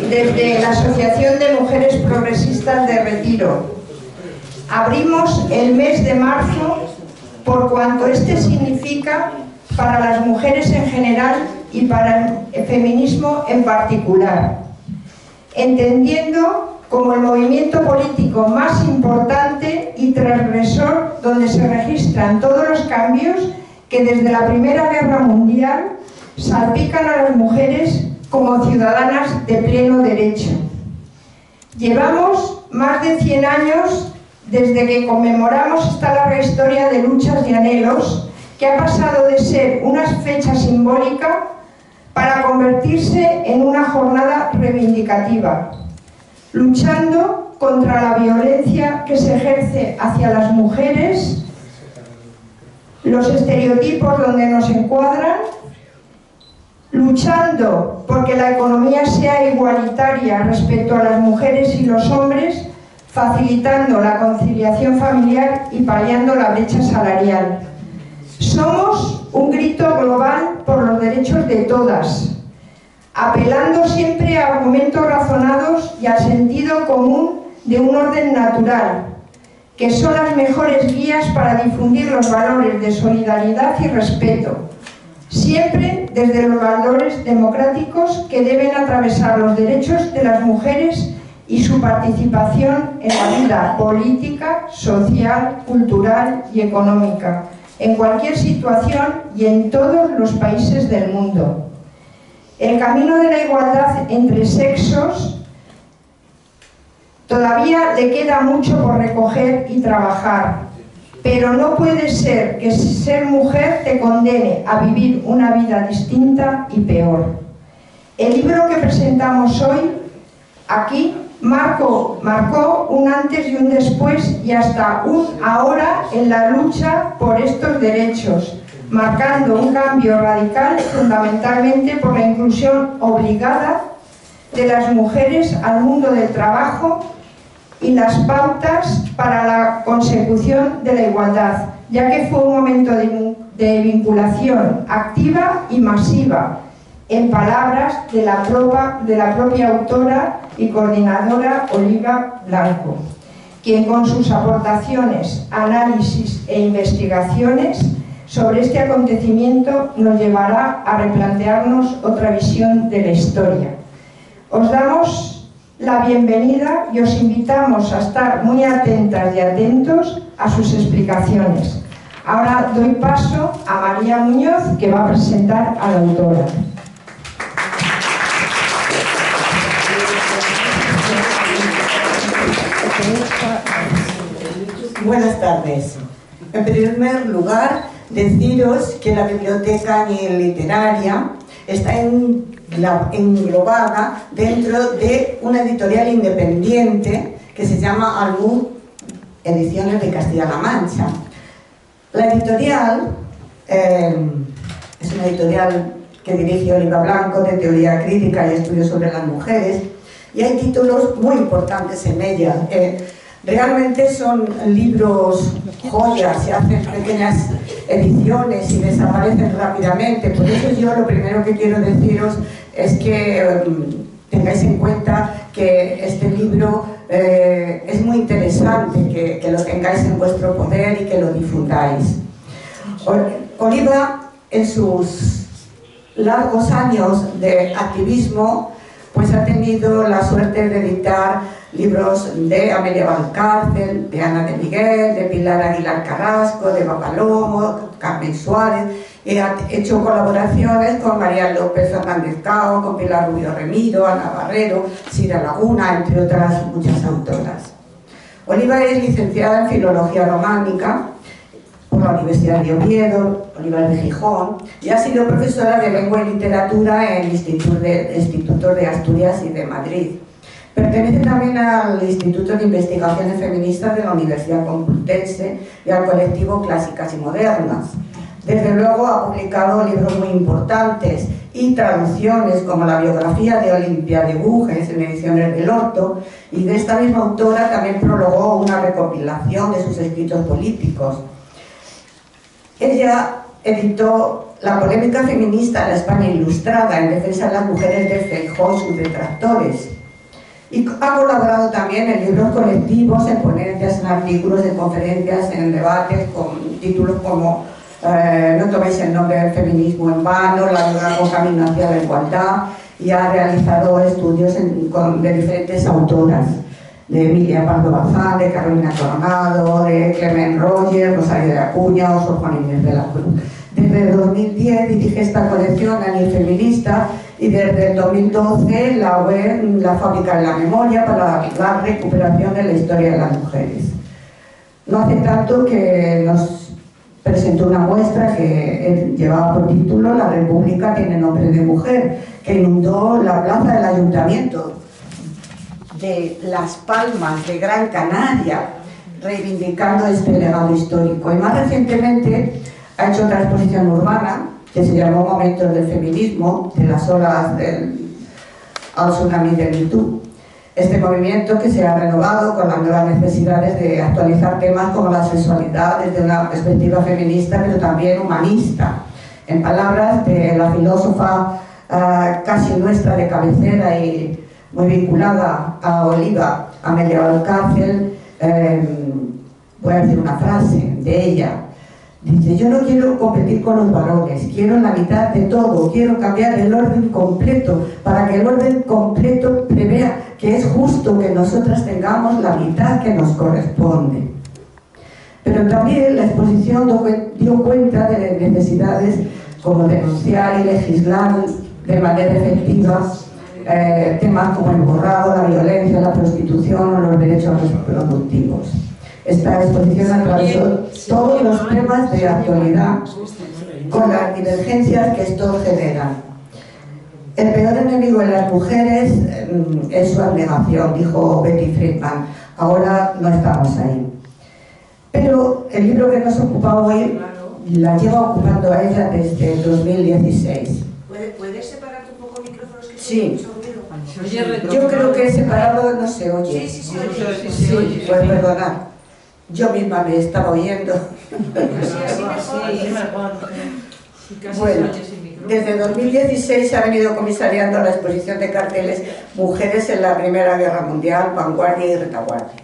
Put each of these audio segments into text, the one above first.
desde la Asociación de Mujeres Progresistas de Retiro. Abrimos el mes de marzo por cuanto este significa para las mujeres en general y para el feminismo en particular, entendiendo como el movimiento político más importante y transgresor donde se registran todos los cambios que desde la Primera Guerra Mundial salpican a las mujeres como ciudadanas de pleno derecho. Llevamos más de 100 años desde que conmemoramos esta larga historia de luchas y anhelos que ha pasado de ser una fecha simbólica para convertirse en una jornada reivindicativa, luchando contra la violencia que se ejerce hacia las mujeres, los estereotipos donde nos encuadran, luchando porque la economía sea igualitaria respecto a las mujeres y los hombres, facilitando la conciliación familiar y paliando la brecha salarial. Somos un grito global por los derechos de todas, apelando siempre a argumentos razonados y al sentido común de un orden natural, que son las mejores guías para difundir los valores de solidaridad y respeto, siempre desde los valores democráticos que deben atravesar los derechos de las mujeres y su participación en la vida política, social, cultural y económica, en cualquier situación y en todos los países del mundo. El camino de la igualdad entre sexos todavía le queda mucho por recoger y trabajar, pero no puede ser que ser mujer te condene a vivir una vida distinta y peor. El libro que presentamos hoy aquí marcó un antes y un después y hasta un ahora en la lucha por estos derechos, marcando un cambio radical fundamentalmente por la inclusión obligada de las mujeres al mundo del trabajo y las pautas para la consecución de la igualdad, ya que fue un momento de vinculación activa y masiva, en palabras de la propia autora y coordinadora Oliva Blanco, quien con sus aportaciones, análisis e investigaciones sobre este acontecimiento nos llevará a replantearnos otra visión de la historia. Os damos la bienvenida y os invitamos a estar muy atentas y atentos a sus explicaciones. Ahora doy paso a María Muñoz, que va a presentar a la autora. Buenas tardes. En primer lugar, deciros que la biblioteca literaria está englobada dentro de una editorial independiente que se llama Almud Ediciones de Castilla-La Mancha. La editorial es una editorial que dirige Oliva Blanco, de teoría crítica y estudios sobre las mujeres, y hay títulos muy importantes en ella. Realmente son libros joyas, se hacen pequeñas ediciones y desaparecen rápidamente. Por eso yo lo primero que quiero deciros es que tengáis en cuenta que este libro es muy interesante, que lo tengáis en vuestro poder y que lo difundáis. Oliva, en sus largos años de activismo, pues ha tenido la suerte de editar libros de Amelia Valcárcel, de Ana de Miguel, de Pilar Aguilar Carrasco, de Eva Palomo, Carmen Suárez, y ha hecho colaboraciones con María López Fernández Cao, con Pilar Rubio Remiro, Ana Barrero, Sira Laguna, entre otras muchas autoras. Oliva es licenciada en Filología Románica por la Universidad de Oviedo, Oliva de Gijón, y ha sido profesora de Lengua y Literatura en el Instituto de Asturias y de Madrid. Pertenece también al Instituto de Investigaciones Feministas de la Universidad Complutense y al colectivo Clásicas y Modernas. Desde luego ha publicado libros muy importantes y traducciones como la biografía de Olimpia de Buges en Ediciones del Orto, y de esta misma autora también prologó una recopilación de sus escritos políticos. Ella editó La polémica feminista en la España ilustrada en defensa de las mujeres de Feijóo y sus detractores. Y ha colaborado también en libros colectivos, en ponencias, en artículos, en conferencias, en debates con títulos como No toméis el nombre del feminismo en vano, La largo camino hacia la igualdad, y ha realizado estudios de diferentes autoras, de Emilia Pardo Bazán, de Carolina Coronado, de Clement Roger, Rosario de Acuña o Sor Juana Inés de la Cruz. Desde 2010 dirige esta colección a nivel feminista y desde el 2012 la web La Fábrica de la Memoria para la recuperación de la historia de las mujeres. No hace tanto que nos presentó una muestra que llevaba por título La República tiene nombre de mujer, que inundó la plaza del Ayuntamiento de Las Palmas de Gran Canaria, reivindicando este legado histórico. Y más recientemente ha hecho otra exposición urbana que se llamó Momentos del Feminismo, de las olas al tsunami del Me Too. Este movimiento que se ha renovado con las nuevas necesidades de actualizar temas como la sexualidad desde una perspectiva feminista, pero también humanista. En palabras de la filósofa casi nuestra de cabecera y muy vinculada a Oliva, Amelia Valcárcel, voy a decir una frase de ella. Dice: yo no quiero competir con los varones, quiero la mitad de todo, quiero cambiar el orden completo, para que el orden completo prevea que es justo que nosotras tengamos la mitad que nos corresponde. Pero también la exposición dio cuenta de necesidades como denunciar y legislar de manera efectiva temas como el borrado, la violencia, la prostitución o los derechos reproductivos. Esta exposición atravesó todos los temas de actualidad con las divergencias que estos generan. El peor enemigo de las mujeres es su abnegación, dijo Betty Friedman. Ahora no estamos ahí. Pero el libro que nos ocupa hoy la lleva ocupando a ella desde 2016. ¿Puedes separar un poco micrófonos? Que sí. Yo creo que separado no se oye. Sí, pues perdonad. Yo misma me estaba oyendo. Bueno, desde 2016 se ha venido comisariando la exposición de carteles Mujeres en la Primera Guerra Mundial, Vanguardia y Retaguardia,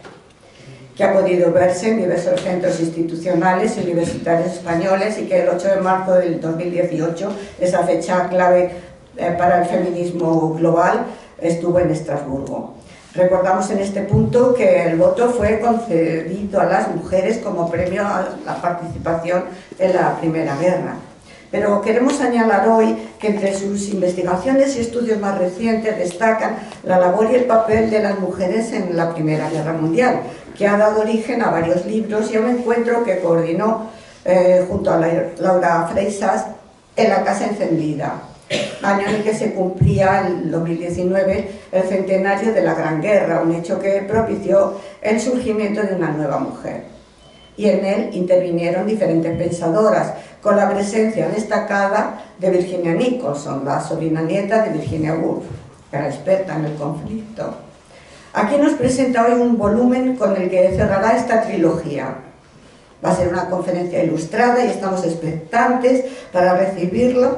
que ha podido verse en diversos centros institucionales y universitarios españoles, y que el 8 de marzo del 2018, esa fecha clave para el feminismo global, estuvo en Estrasburgo. Recordamos en este punto que el voto fue concedido a las mujeres como premio a la participación en la Primera Guerra. Pero queremos señalar hoy que entre sus investigaciones y estudios más recientes destacan la labor y el papel de las mujeres en la Primera Guerra Mundial, que ha dado origen a varios libros y a un encuentro que coordinó junto a Laura Freixas en la Casa Encendida, año en el que se cumplía, el 2019, el centenario de la Gran Guerra, un hecho que propició el surgimiento de una nueva mujer. Y en él intervinieron diferentes pensadoras, con la presencia destacada de Virginia Nicholson, la sobrina nieta de Virginia Woolf, que era experta en el conflicto. Aquí nos presenta hoy un volumen con el que cerrará esta trilogía. Va a ser una conferencia ilustrada y estamos expectantes para recibirlo,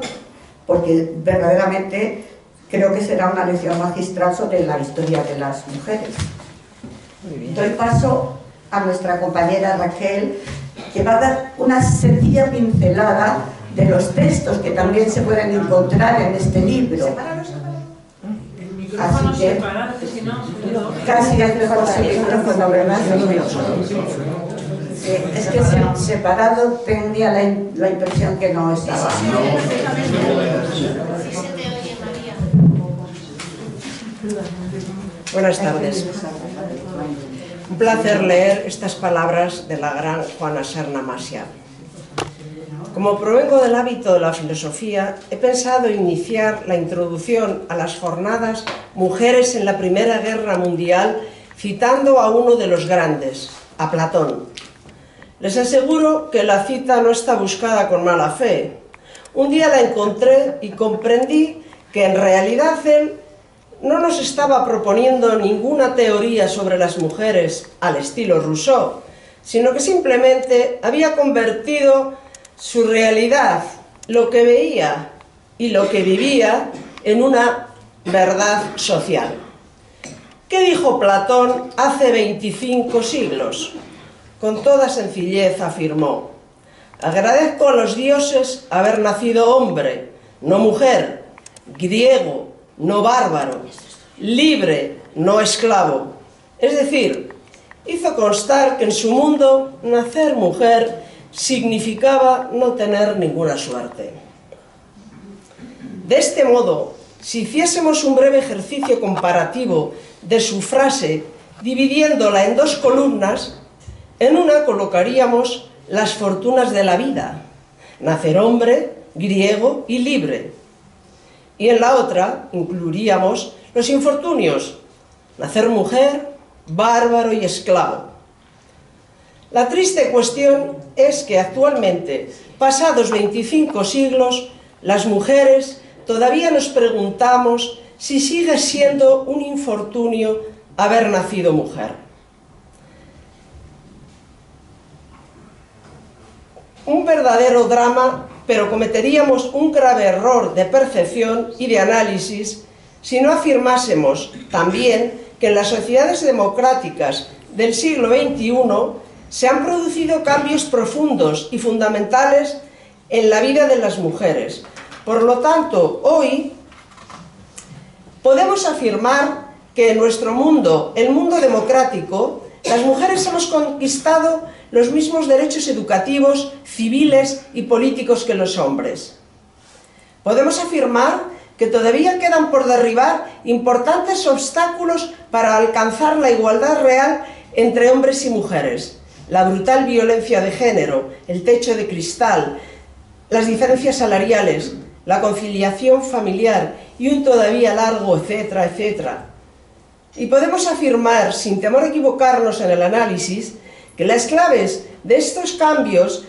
porque verdaderamente creo que será una lección magistral sobre la historia de las mujeres. Doy paso a nuestra compañera Raquel, que va a dar una sencilla pincelada de los textos que también se pueden encontrar en este libro. Así que casi es mejor seguir micrófono, ¿verdad? Es que separado tenía la impresión que no estaba. Buenas tardes. Un placer leer estas palabras de la gran Juana Serna Masia. Como provengo del hábito de la filosofía, he pensado iniciar la introducción a las jornadas Mujeres en la Primera Guerra Mundial citando a uno de los grandes, a Platón. Les aseguro que la cita no está buscada con mala fe. Un día la encontré y comprendí que en realidad él no nos estaba proponiendo ninguna teoría sobre las mujeres al estilo Rousseau, sino que simplemente había convertido su realidad, lo que veía y lo que vivía en una verdad social. ¿Qué dijo Platón hace 25 siglos? Con toda sencillez afirmó: agradezco a los dioses haber nacido hombre, no mujer, griego, no bárbaro, libre, no esclavo. Es decir, hizo constar que en su mundo nacer mujer significaba no tener ninguna suerte. De este modo, si hiciésemos un breve ejercicio comparativo de su frase, dividiéndola en dos columnas, en una colocaríamos las fortunas de la vida: nacer hombre, griego y libre. Y en la otra incluiríamos los infortunios: nacer mujer, bárbaro y esclavo. La triste cuestión es que actualmente, pasados 25 siglos, las mujeres todavía nos preguntamos si sigue siendo un infortunio haber nacido mujer. Un verdadero drama, pero cometeríamos un grave error de percepción y de análisis si no afirmásemos también que en las sociedades democráticas del siglo XXI se han producido cambios profundos y fundamentales en la vida de las mujeres. Por lo tanto, hoy podemos afirmar que en nuestro mundo, el mundo democrático, las mujeres hemos conquistado los mismos derechos educativos, civiles y políticos que los hombres. Podemos afirmar que todavía quedan por derribar importantes obstáculos para alcanzar la igualdad real entre hombres y mujeres: la brutal violencia de género, el techo de cristal, las diferencias salariales, la conciliación familiar y un todavía largo etcétera, etcétera. Y podemos afirmar, sin temor a equivocarnos en el análisis, que las claves de estos cambios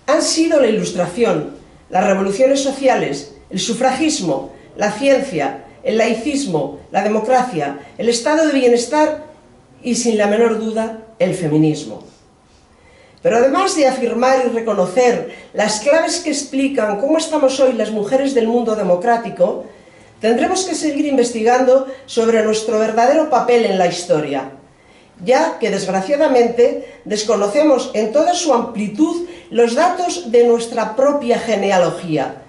han sido la Ilustración, las revoluciones sociales, el sufragismo, la ciencia, el laicismo, la democracia, el estado de bienestar y, sin la menor duda, el feminismo. Pero además de afirmar y reconocer las claves que explican cómo estamos hoy las mujeres del mundo democrático, tendremos que seguir investigando sobre nuestro verdadero papel en la historia, ya que desgraciadamente desconocemos en toda su amplitud los datos de nuestra propia genealogía,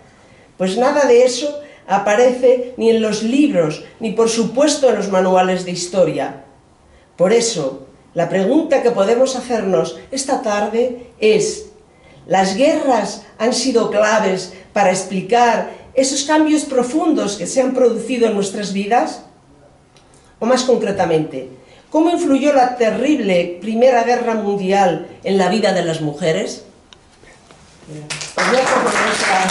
pues nada de eso aparece ni en los libros, ni por supuesto en los manuales de historia. Por eso, la pregunta que podemos hacernos esta tarde es: ¿las guerras han sido claves para explicar esos cambios profundos que se han producido en nuestras vidas? O más concretamente, ¿cómo influyó la terrible Primera Guerra Mundial en la vida de las mujeres? Os dejo con esta...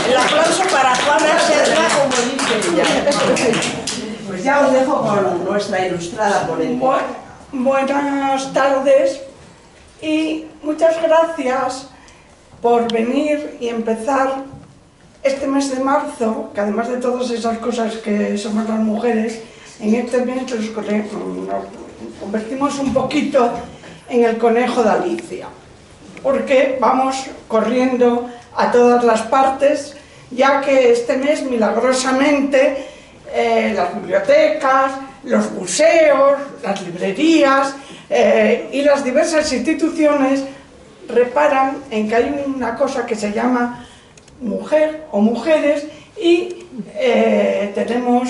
El aplauso para Juana Serra, como dice ella. Pues ya os dejo con nuestra ilustrada ponente. Buenas tardes y muchas gracias por venir y empezar este mes de marzo, que además de todas esas cosas que somos las mujeres, en este mes nos convertimos un poquito en el conejo de Alicia, porque vamos corriendo a todas las partes, ya que este mes milagrosamente las bibliotecas, los museos, las librerías y las diversas instituciones reparan en que hay una cosa que se llama mujer o mujeres y tenemos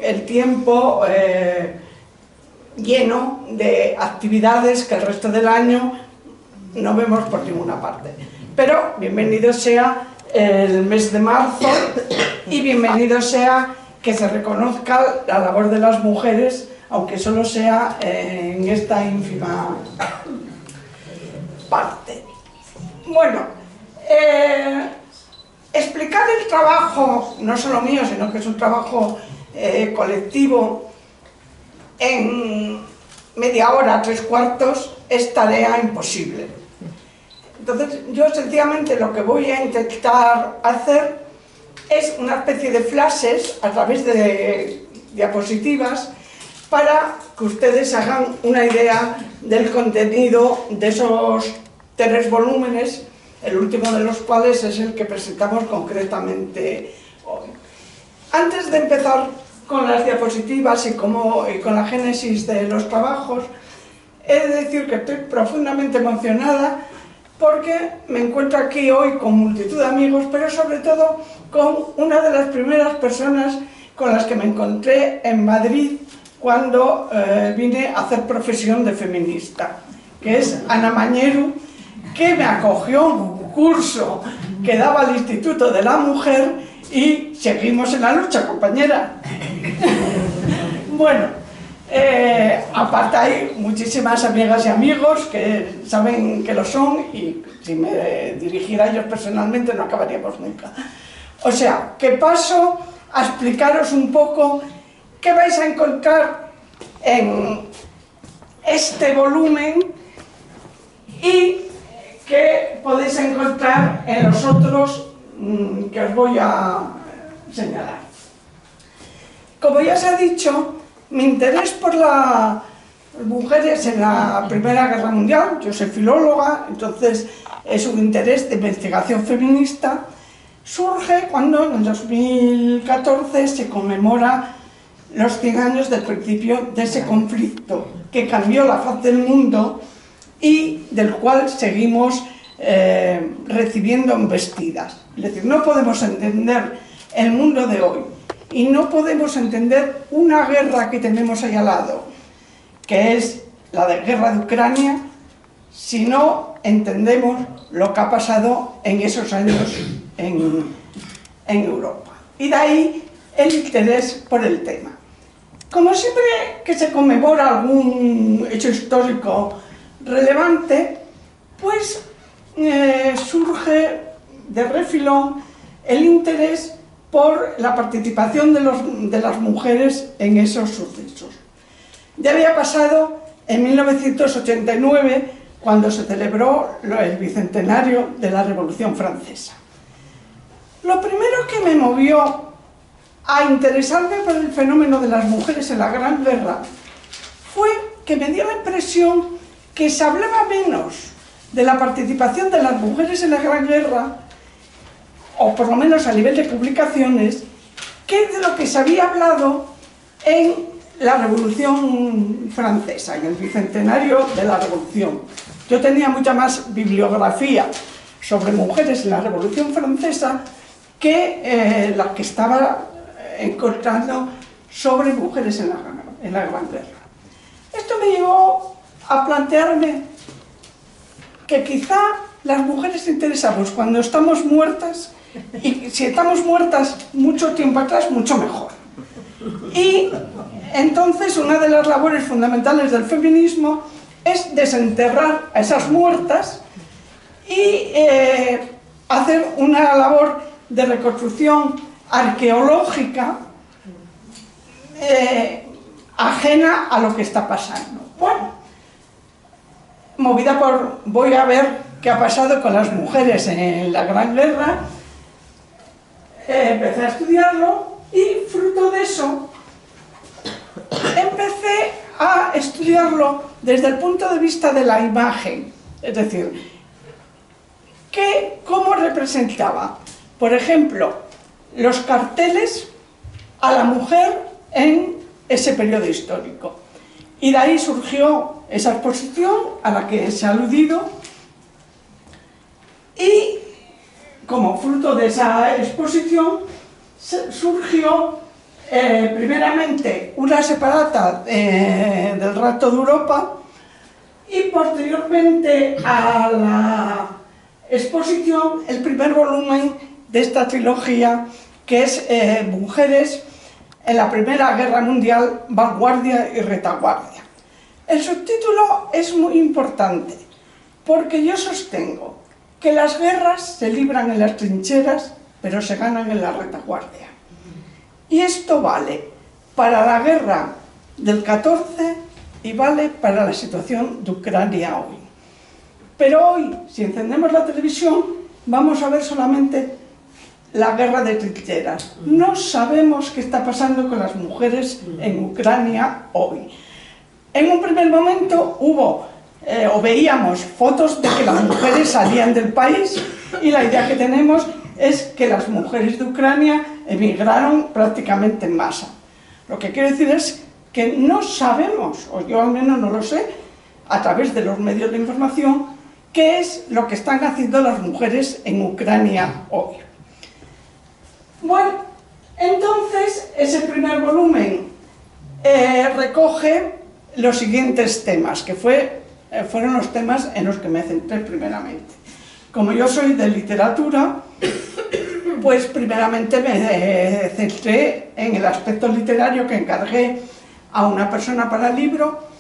el tiempo lleno de actividades que el resto del año no vemos por ninguna parte. Pero bienvenido sea el mes de marzo y bienvenido sea que se reconozca la labor de las mujeres, aunque solo sea en esta ínfima parte. Bueno, explicar el trabajo, no solo mío, sino que es un trabajo colectivo, en media hora, 3/4, es tarea imposible. Entonces, yo sencillamente lo que voy a intentar hacer es una especie de flashes a través de diapositivas para que ustedes hagan una idea del contenido de esos 3 volúmenes, el último de los cuales es el que presentamos concretamente hoy. Antes de empezar con las diapositivas y con la génesis de los trabajos, he de decir que estoy profundamente emocionada porque me encuentro aquí hoy con multitud de amigos, pero sobre todo con una de las primeras personas con las que me encontré en Madrid cuando vine a hacer profesión de feminista, que es Ana Mañeru, que me acogió en un curso que daba el Instituto de la Mujer y seguimos en la lucha, compañera. Bueno, aparte hay muchísimas amigas y amigos que saben que lo son y si me dirigiera a ellos personalmente no acabaríamos nunca. O sea, que paso a explicaros un poco qué vais a encontrar en este volumen y qué podéis encontrar en los otros que os voy a señalar. Como ya se ha dicho, mi interés por las mujeres en la Primera Guerra Mundial, yo soy filóloga, entonces es un interés de investigación feminista, surge cuando en el 2014 se conmemora los 100 años del principio de ese conflicto que cambió la faz del mundo y del cual seguimos recibiendo embestidas. Es decir, no podemos entender el mundo de hoy y no podemos entender una guerra que tenemos ahí al lado, que es la guerra de Ucrania, si no entendemos lo que ha pasado en esos años en Europa. Y de ahí el interés por el tema. Como siempre que se conmemora algún hecho histórico relevante, pues surge de refilón el interés por la participación de las mujeres en esos sucesos. Ya había pasado en 1989, cuando se celebró el bicentenario de la Revolución Francesa. Lo primero que me movió a interesarme por el fenómeno de las mujeres en la Gran Guerra fue que me dio la impresión que se hablaba menos de la participación de las mujeres en la Gran Guerra, o por lo menos a nivel de publicaciones, que de lo que se había hablado en la Revolución Francesa, en el bicentenario de la Revolución. Yo tenía mucha más bibliografía sobre mujeres en la Revolución Francesa que la que estaba encontrando sobre mujeres en la Gran Guerra. Esto me llevó a plantearme que quizá las mujeres interesamos cuando estamos muertas, y si estamos muertas mucho tiempo atrás, mucho mejor. Y entonces una de las labores fundamentales del feminismo es desenterrar a esas muertas y hacer una labor de reconstrucción arqueológica ajena a lo que está pasando. Bueno, movida por voy a ver qué ha pasado con las mujeres en la Gran Guerra, empecé a estudiarlo y fruto de eso empecé a estudiarlo desde el punto de vista de la imagen, es decir, cómo representaba, por ejemplo, los carteles a la mujer en ese periodo histórico. Y de ahí surgió esa exposición a la que se ha aludido y como fruto de esa exposición surgió primeramente una separata del Rapto de Europa y posteriormente a la exposición el primer volumen de esta trilogía que es Mujeres en la Primera Guerra Mundial, Vanguardia y Retaguardia. El subtítulo es muy importante porque yo sostengo que las guerras se libran en las trincheras pero se ganan en la retaguardia. Y esto vale para la guerra del 14 y vale para la situación de Ucrania hoy. Pero hoy, si encendemos la televisión, vamos a ver solamente la guerra de trincheras. No sabemos qué está pasando con las mujeres en Ucrania hoy. En un primer momento hubo o veíamos fotos de que las mujeres salían del país, y la idea que tenemos es que las mujeres de Ucrania emigraron prácticamente en masa. Lo que quiero decir es que no sabemos, o yo al menos no lo sé, a través de los medios de información, qué es lo que están haciendo las mujeres en Ucrania hoy. Bueno, entonces ese primer volumen recoge los siguientes temas, que fueron los temas en los que me centré primeramente. Como yo soy de literatura, pues primeramente me centré en el aspecto literario, que encargué a una persona para el libro,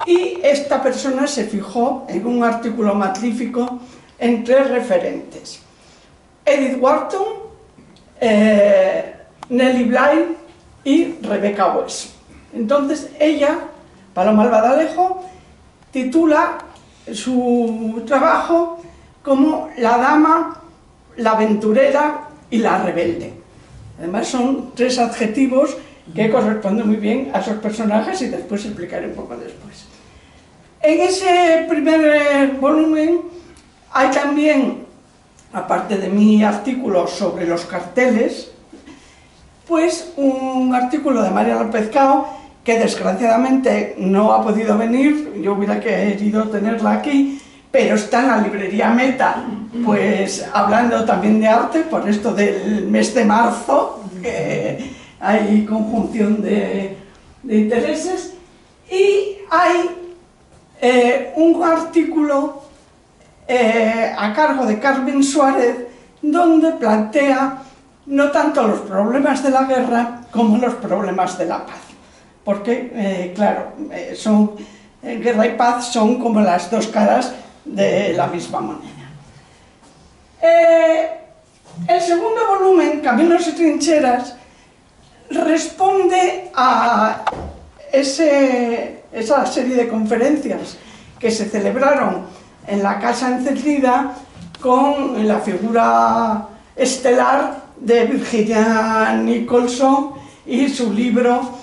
y esta persona se fijó en un artículo magnífico en 3 referentes: Edith Wharton, Nellie Bly y Rebecca West. Entonces ella, Paloma Albadalejo, titula su trabajo como La dama, la aventurera y la rebelde. Además son 3 adjetivos que corresponden muy bien a esos personajes, y después explicaré un poco después. En ese primer volumen hay también, aparte de mi artículo sobre los carteles, pues un artículo de María López Cao, que desgraciadamente no ha podido venir. Yo hubiera querido tenerla aquí, pero está en la librería Meta, pues hablando también de arte, por esto del mes de marzo, que hay conjunción de intereses, y hay un artículo a cargo de Carmen Suárez, donde plantea no tanto los problemas de la guerra como los problemas de la paz, porque claro, guerra y paz son como las 2 caras de la misma moneda. El segundo volumen, Caminos y trincheras, responde a esa serie de conferencias que se celebraron en la Casa Encendida con la figura estelar de Virginia Nicholson y su libro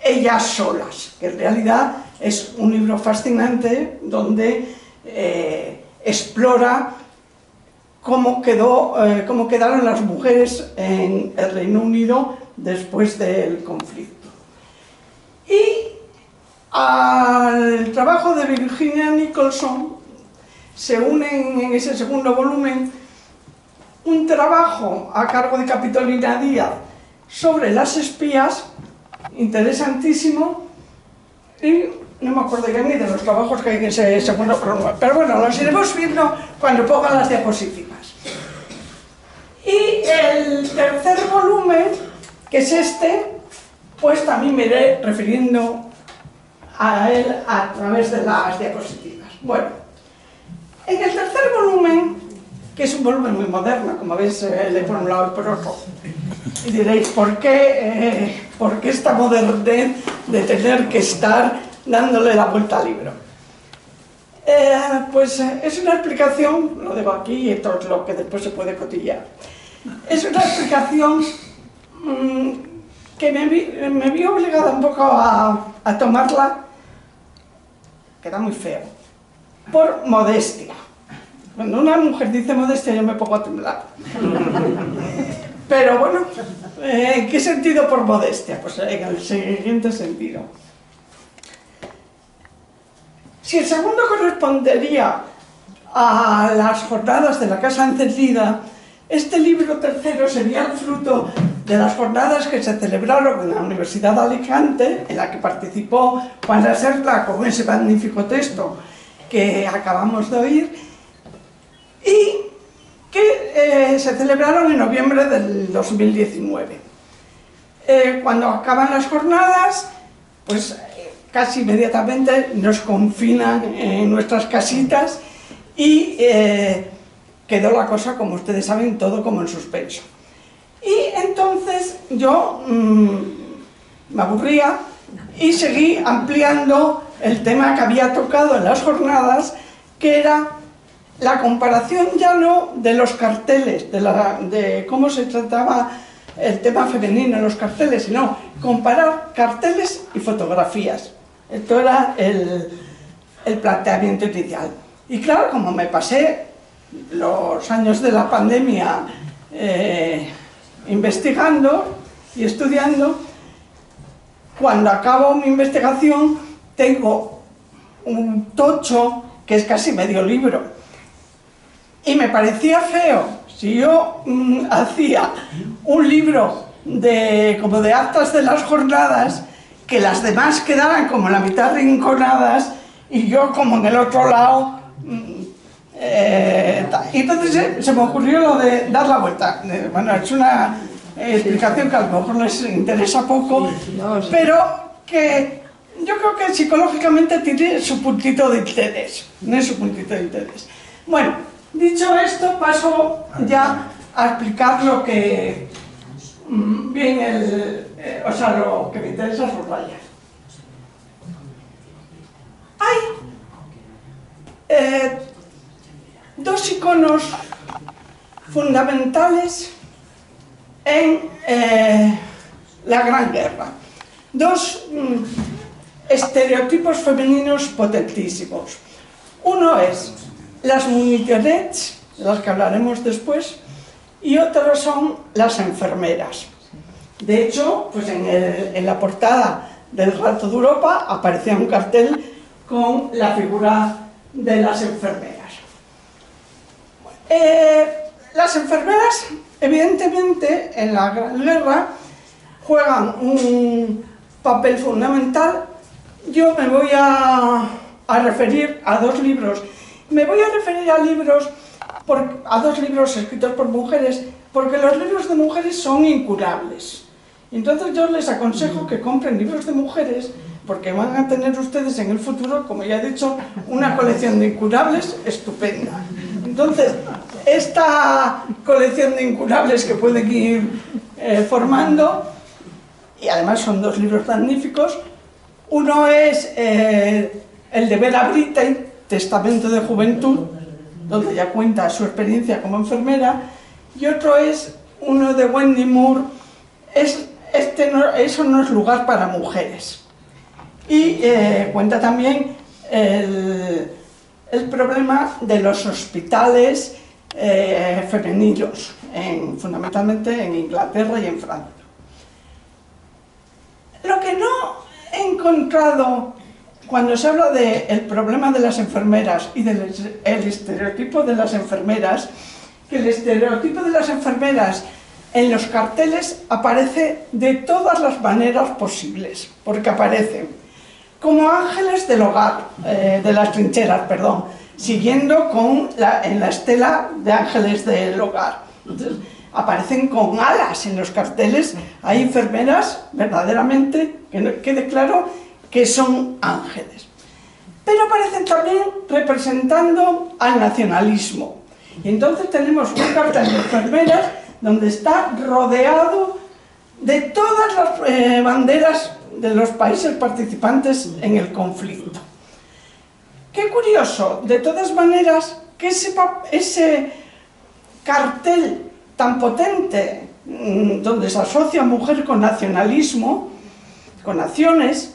Ellas solas, que en realidad es un libro fascinante donde explora cómo quedaron las mujeres en el Reino Unido después del conflicto. Y al trabajo de Virginia Nicholson se unen en ese segundo volumen un trabajo a cargo de Capitolina Díaz sobre las espías, interesantísimo, y no me acuerdo ya ni de los trabajos que hay en ese segundo volumen, pero bueno, los iremos viendo cuando pongan las diapositivas. Y el tercer volumen, que es este, pues también me iré refiriendo a él a través de las diapositivas. Bueno, en el tercer volumen, que es un volumen muy moderno, como veis, le por un lado y por otro, y diréis, ¿por qué esta modernez de tener que estar dándole la vuelta al libro? Pues es una explicación, lo dejo aquí y esto es lo que después se puede cotillar. Es una explicación que me vi obligada un poco a tomarla, queda muy feo, por modestia. Cuando una mujer dice modestia yo me pongo a temblar. Pero bueno, ¿en qué sentido por modestia? Pues en el siguiente sentido. Si el segundo correspondería a las jornadas de la Casa Encendida, este libro tercero sería el fruto de las jornadas que se celebraron en la Universidad de Alicante, en la que participó Juana Serla con ese magnífico texto que acabamos de oír, y que se celebraron en noviembre del 2019. Cuando acaban las jornadas, pues casi inmediatamente nos confinan en nuestras casitas y quedó la cosa, como ustedes saben, todo como en suspenso. Y entonces yo me aburría y seguí ampliando el tema que había tocado en las jornadas, que era la comparación ya no de los carteles, de cómo se trataba el tema femenino en los carteles, sino comparar carteles y fotografías. Esto era el planteamiento inicial. Y claro, como me pasé los años de la pandemia investigando y estudiando, cuando acabo mi investigación tengo un tocho que es casi medio libro. Y me parecía feo si yo hacía un libro como de actas de las jornadas, que las demás quedaran como la mitad rinconadas y yo como en el otro lado. Y entonces se me ocurrió lo de dar la vuelta. Bueno, es una explicación que a lo mejor les interesa poco, pero que yo creo que psicológicamente tiene su puntito de interés. No su puntito de interés. Bueno, dicho esto, paso ya a explicar lo que bien lo que me interesa subrayar. Hay dos iconos fundamentales en la Gran Guerra. Dos estereotipos femeninos potentísimos. Uno es las munitionettes, de las que hablaremos después, y otro son las enfermeras. De hecho, pues en la portada del Rato de Europa aparecía un cartel con la figura de las enfermeras. Las enfermeras, evidentemente, en la Gran Guerra juegan un papel fundamental. Yo me voy a referir a dos libros. Me voy a referir a dos libros escritos por mujeres, porque los libros de mujeres son incurables. Entonces yo les aconsejo que compren libros de mujeres, porque van a tener ustedes en el futuro, como ya he dicho, una colección de incurables estupenda. Entonces, esta colección de incurables que pueden ir formando, y además son dos libros magníficos, uno es el de Vera Brittain, Testamento de Juventud, donde ya cuenta su experiencia como enfermera, y otro es uno de Wendy Moore, eso no es lugar para mujeres. Y cuenta también el problema de los hospitales femeninos, fundamentalmente en Inglaterra y en Francia. Lo que no he encontrado cuando se habla del problema de las enfermeras y del estereotipo de las enfermeras, que el estereotipo de las enfermeras en los carteles aparece de todas las maneras posibles, porque aparecen como ángeles del hogar, de las trincheras, perdón, siguiendo en la estela de ángeles del hogar. Entonces, aparecen con alas en los carteles. Hay enfermeras verdaderamente, que quede claro, que son ángeles. Pero aparecen también representando al nacionalismo. Y entonces tenemos un cartel de enfermeras donde está rodeado de todas las banderas de los países participantes en el conflicto. Qué curioso, de todas maneras, que ese cartel tan potente, donde se asocia mujer con nacionalismo, con naciones,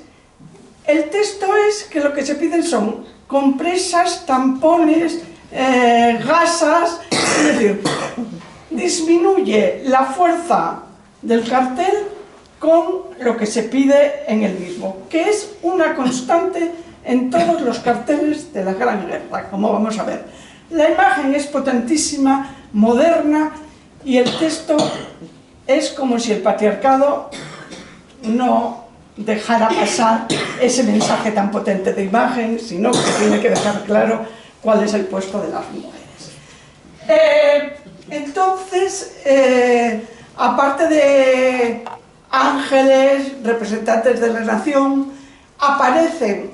el texto es que lo que se piden son compresas, tampones, gasas, es decir, disminuye la fuerza del cartel con lo que se pide en el mismo, que es una constante en todos los carteles de la Gran Guerra, como vamos a ver. La imagen es potentísima, moderna, y el texto es como si el patriarcado no dejara pasar ese mensaje tan potente de imagen, sino que tiene que dejar claro cuál es el puesto de las mujeres. Entonces, aparte de ángeles, representantes de la nación, aparecen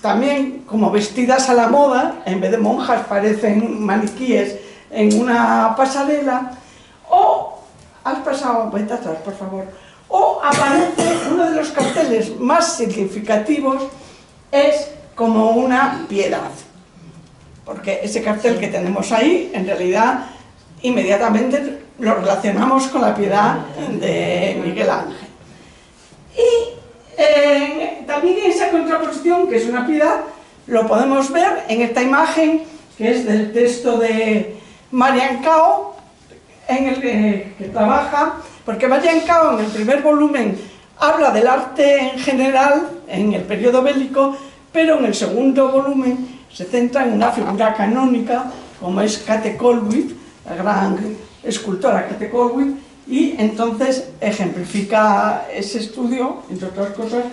también como vestidas a la moda, en vez de monjas parecen maniquíes en una pasarela, o, vete atrás por favor, o aparece uno de los carteles más significativos, es como una piedad, porque ese cartel que tenemos ahí, en realidad, inmediatamente lo relacionamos con la piedad de Miguel Ángel. Y También esa contraposición, que es una piedad, lo podemos ver en esta imagen, que es del texto de Marian Cao, en el que trabaja, porque Marian Cao en el primer volumen habla del arte en general, en el periodo bélico, pero en el segundo volumen se centra en una figura canónica, como es Kate Colwyn, la gran escultora Kate Colwyn, y entonces ejemplifica ese estudio, entre otras cosas,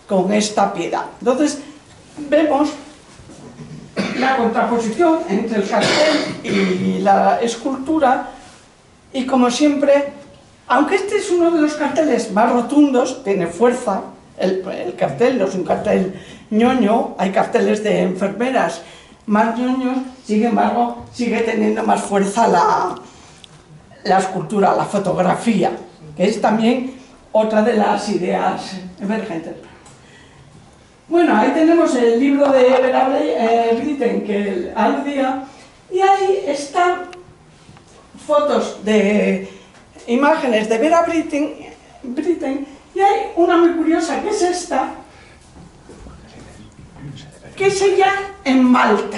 con esta piedad. Entonces vemos la contraposición entre el cartel y la escultura, y como siempre, aunque este es uno de los carteles más rotundos, tiene fuerza, el cartel no es un cartel ñoño, hay carteles de enfermeras más ñoños, sin embargo sigue teniendo más fuerza la escultura, la fotografía, que es también otra de las ideas emergentes. Bueno, ahí tenemos el libro de Vera Brittain que aludía, y ahí están fotos de imágenes de Vera Brittain, y hay una muy curiosa, que es esta, que es ella en Malta.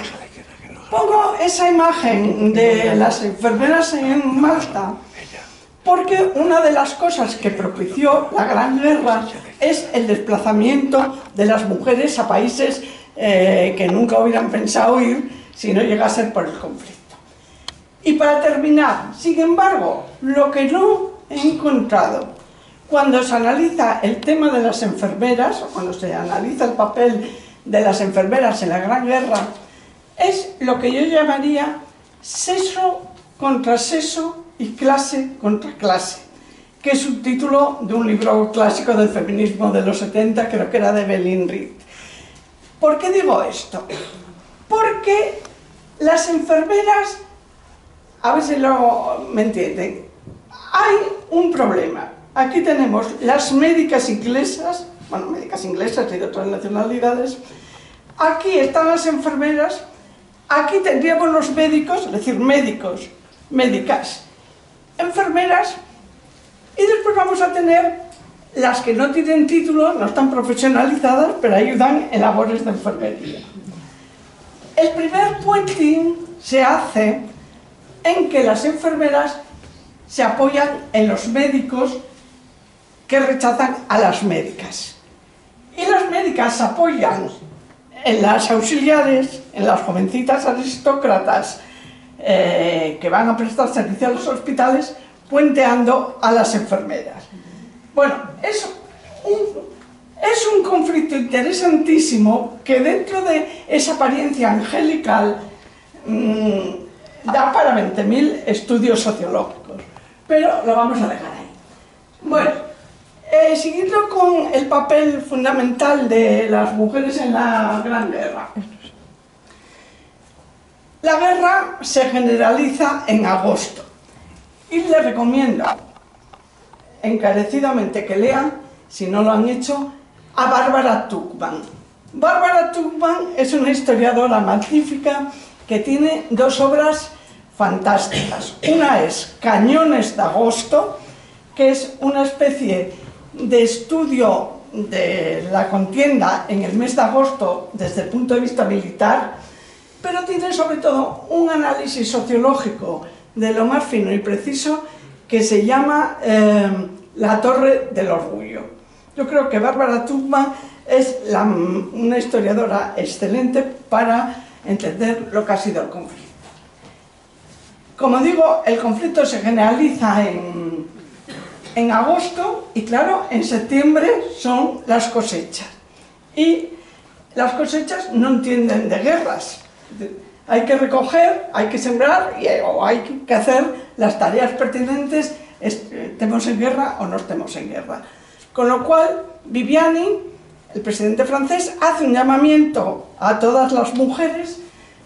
Pongo esa imagen de las enfermeras en Malta porque una de las cosas que propició la Gran Guerra es el desplazamiento de las mujeres a países que nunca hubieran pensado ir si no llegase por el conflicto. Y para terminar, sin embargo, lo que no he encontrado cuando se analiza el tema de las enfermeras, o cuando se analiza el papel de las enfermeras en la Gran Guerra, es lo que yo llamaría sexo contra sexo y clase contra clase, que es un título de un libro clásico del feminismo de los 70, creo que era de Evelyn Reed. ¿Por qué digo esto? Porque las enfermeras, a ver si me entienden, hay un problema. Aquí tenemos las médicas inglesas, bueno, médicas inglesas y de otras nacionalidades, aquí están las enfermeras, aquí tendríamos los médicos, es decir, médicos, médicas, enfermeras, y después vamos a tener las que no tienen título, no están profesionalizadas, pero ayudan en labores de enfermería. El primer puenting se hace en que las enfermeras se apoyan en los médicos que rechazan a las médicas. Y las médicas se apoyan en las auxiliares, en las jovencitas aristócratas que van a prestar servicio a los hospitales, puenteando a las enfermeras. Bueno, es un conflicto interesantísimo que dentro de esa apariencia angelical da para 20.000 estudios sociológicos, pero lo vamos a dejar ahí. Bueno, siguiendo con el papel fundamental de las mujeres en la Gran Guerra. La guerra se generaliza en agosto y les recomiendo encarecidamente que lean, si no lo han hecho, a Barbara Tuchman. Barbara Tuchman es una historiadora magnífica que tiene dos obras fantásticas. Una es Cañones de agosto, que es una especie de estudio de la contienda en el mes de agosto desde el punto de vista militar, pero tiene sobre todo un análisis sociológico de lo más fino y preciso que se llama La Torre del Orgullo. Yo creo que Barbara Tuchman es una historiadora excelente para entender lo que ha sido el conflicto. Como digo, el conflicto se generaliza en agosto y claro, en septiembre son las cosechas. Y las cosechas no entienden de guerras. Hay que recoger, hay que sembrar o hay que hacer las tareas pertinentes, estemos en guerra o no estemos en guerra. Con lo cual, Viviani, el presidente francés, hace un llamamiento a todas las mujeres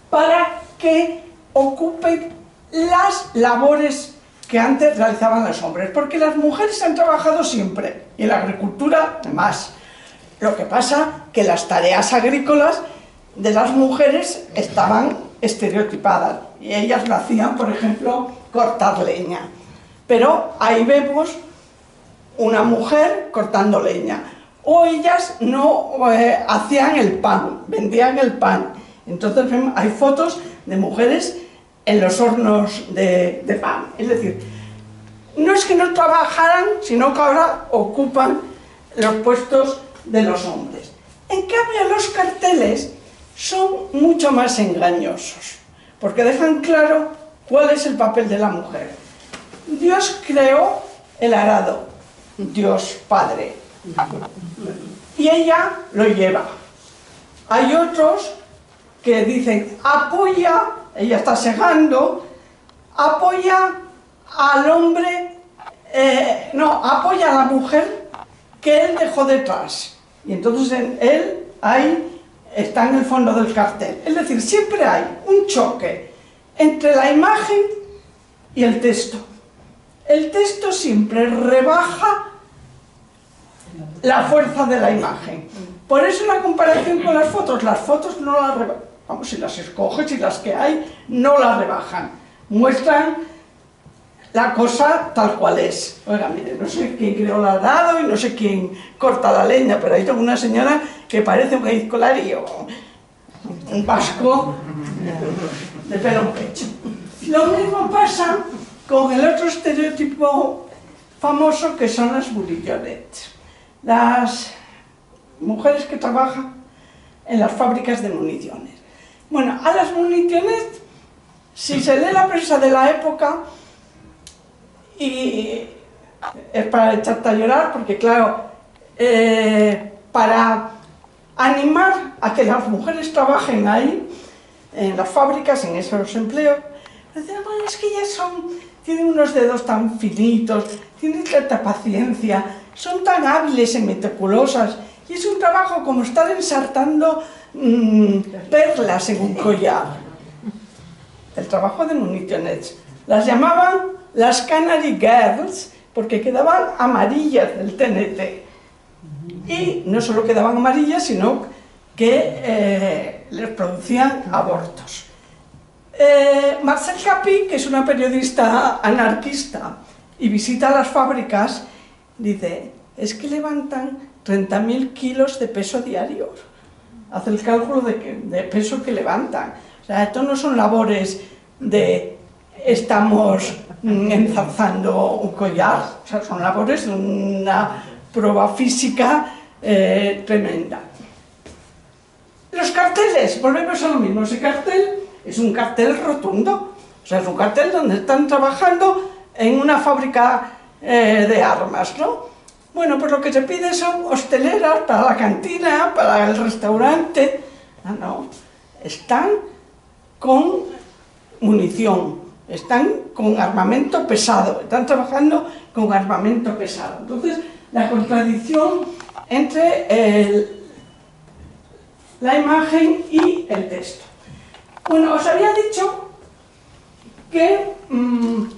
para que ocupen las labores que antes realizaban los hombres, porque las mujeres han trabajado siempre, y en la agricultura más. Lo que pasa que las tareas agrícolas de las mujeres estaban estereotipadas, y ellas lo hacían, por ejemplo, cortar leña. Pero ahí vemos una mujer cortando leña, o ellas no hacían el pan, vendían el pan. Entonces hay fotos de mujeres en los hornos de pan. Es decir, no es que no trabajaran, sino que ahora ocupan los puestos de los hombres. En cambio, los carteles son mucho más engañosos, porque dejan claro cuál es el papel de la mujer. Dios creó el arado, Dios Padre, y ella lo lleva. Hay otros que dicen, apoya, ella está segando, apoya al hombre, no, apoya a la mujer que él dejó detrás. Y entonces él ahí está en el fondo del cartel. Es decir, siempre hay un choque entre la imagen y el texto. El texto siempre rebaja la fuerza de la imagen. Por eso la comparación con las fotos no las rebajan. Vamos, si las escoges y las que hay, no las rebajan. Muestran la cosa tal cual es. Oiga, mire, no sé quién creó el arado y no sé quién corta la leña, pero ahí tengo una señora que parece un escolario, un vasco de pelo en pecho. Lo mismo pasa con el otro estereotipo famoso que son las bourillonnettes, las mujeres que trabajan en las fábricas de municiones. Bueno, a las municiones, si se lee la prensa de la época, y es para echarte a llorar, porque claro, para animar a que las mujeres trabajen ahí, en las fábricas, en esos empleos, decían, bueno, es que ellas tienen unos dedos tan finitos, tienen tanta paciencia, son tan hábiles y meticulosas, y es un trabajo como estar ensartando perlas en un collar. El trabajo de municionettes. Las llamaban las Canary Girls porque quedaban amarillas del TNT. Y no solo quedaban amarillas, sino que les producían abortos. Marcel Capi, que es una periodista anarquista y visita las fábricas, dice, es que levantan 30.000 kilos de peso diario. Hace el cálculo de peso que levantan. O sea, esto no son labores de estamos enzarzando un collar, o sea, son labores de una prueba física tremenda. Los carteles, volvemos a lo mismo, ese cartel es un cartel rotundo, o sea, es un cartel donde están trabajando en una fábrica de armas, ¿no? Bueno, pues lo que se pide son hosteleras para la cantina, para el restaurante. No, están con munición, están con armamento pesado, están trabajando con armamento pesado. Entonces, la contradicción entre la imagen y el texto. Bueno, os había dicho que en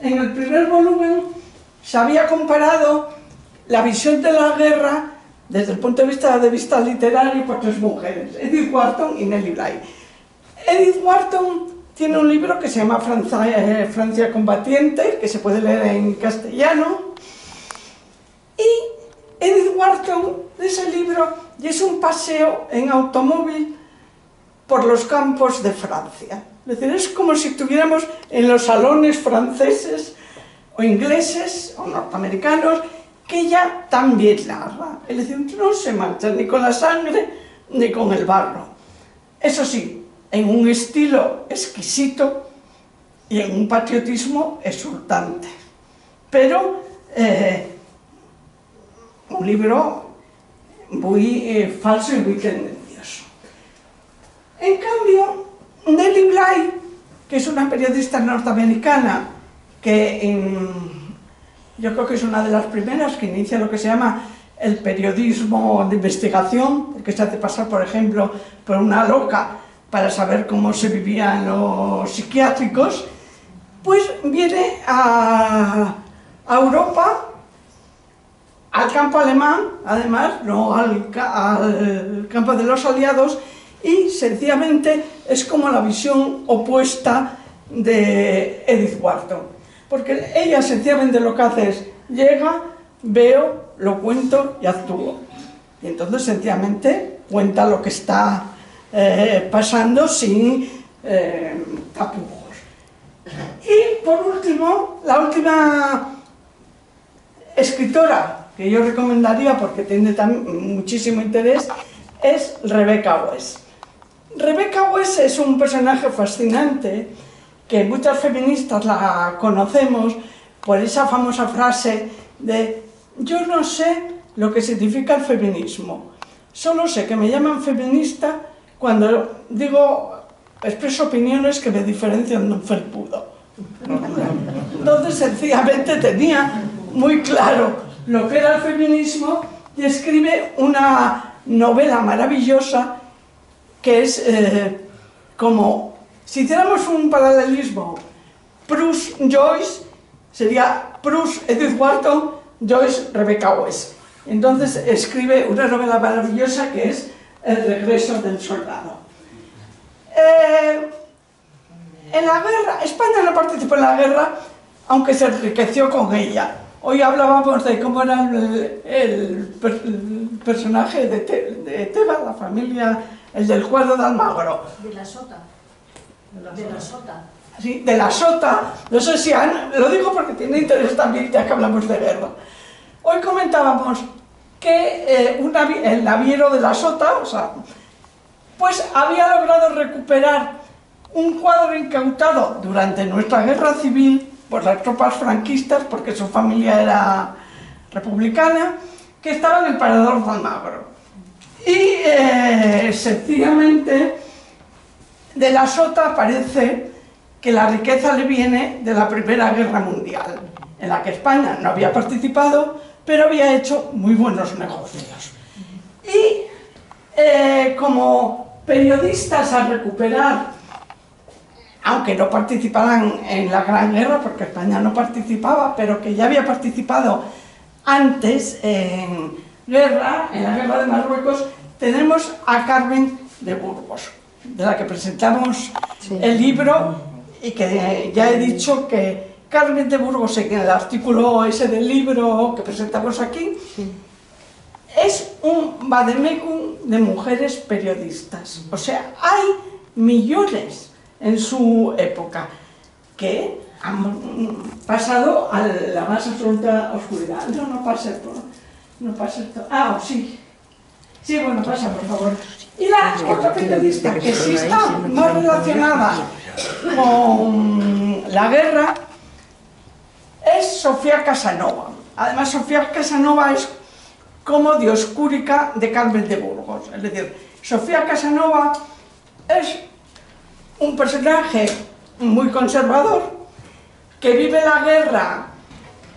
el primer volumen se había comparado la visión de la guerra desde el punto de vista literario por tres mujeres, Edith Wharton y Nellie Bly. Edith Wharton tiene un libro que se llama Francia combatiente, que se puede leer en castellano, y Edith Wharton, de ese libro, es un paseo en automóvil por los campos de Francia. Es decir, es como si estuviéramos en los salones franceses o ingleses o norteamericanos, que ella también narra. Es decir, no se mancha ni con la sangre ni con el barro. Eso sí, en un estilo exquisito y en un patriotismo exultante. Pero un libro muy falso y muy tendencioso. En cambio, Nellie Bly, que es una periodista norteamericana que yo creo que es una de las primeras que inicia lo que se llama el periodismo de investigación, porque se hace pasar, por ejemplo, por una loca para saber cómo se vivía en los psiquiátricos, pues viene a Europa, al campo alemán, además, no al campo de los aliados, y sencillamente es como la visión opuesta de Edith Wharton. Porque ella sencillamente lo que hace es, llega, veo, lo cuento y actúo. Y entonces sencillamente cuenta lo que está pasando sin tapujos. Y por último, la última escritora que yo recomendaría, porque tiene muchísimo interés, es Rebecca West. Rebecca West es un personaje fascinante que muchas feministas la conocemos por esa famosa frase de yo no sé lo que significa el feminismo, solo sé que me llaman feminista cuando expreso opiniones que me diferencian de un felpudo. Entonces sencillamente tenía muy claro lo que era el feminismo y escribe una novela maravillosa que es como, si hiciéramos un paralelismo, Proust-Joyce sería Proust-Edith Wharton, Joyce Rebecca West. Entonces escribe una novela maravillosa que es El regreso del soldado. En la guerra, España no participó en la guerra, aunque se enriqueció con ella. Hoy hablábamos de cómo era el personaje de Tebas, la familia, el del cuadro de Almagro. De la Sota. De la Sota. Sí, de la Sota. No sé si lo digo porque tiene interés también, ya que hablamos de guerra. Hoy comentábamos que el naviero de la Sota, pues había logrado recuperar un cuadro incautado durante nuestra guerra civil por las tropas franquistas, porque su familia era republicana, que estaba en el parador de Almagro. Y sencillamente de la Sota parece que la riqueza le viene de la Primera Guerra Mundial, en la que España no había participado, pero había hecho muy buenos negocios. Y como periodistas a recuperar, aunque no participaran en la Gran Guerra, porque España no participaba, pero que ya había participado antes en la Guerra de Marruecos, tenemos a Carmen de Burgos, de la que presentamos el libro, y que ya he dicho que Carmen de Burgos, en el artículo ese del libro que presentamos aquí, es un vademecum de mujeres periodistas. O sea, hay millones en su época que han pasado a la más absoluta oscuridad. No pasa esto. Ah, sí. Sí, bueno, pasa, por favor. Y la otra periodista que sí está más relacionada con la guerra es Sofía Casanova. Además, Sofía Casanova es como Dioscúrica de Carmen de Burgos. Es decir, Sofía Casanova es un personaje muy conservador que vive la guerra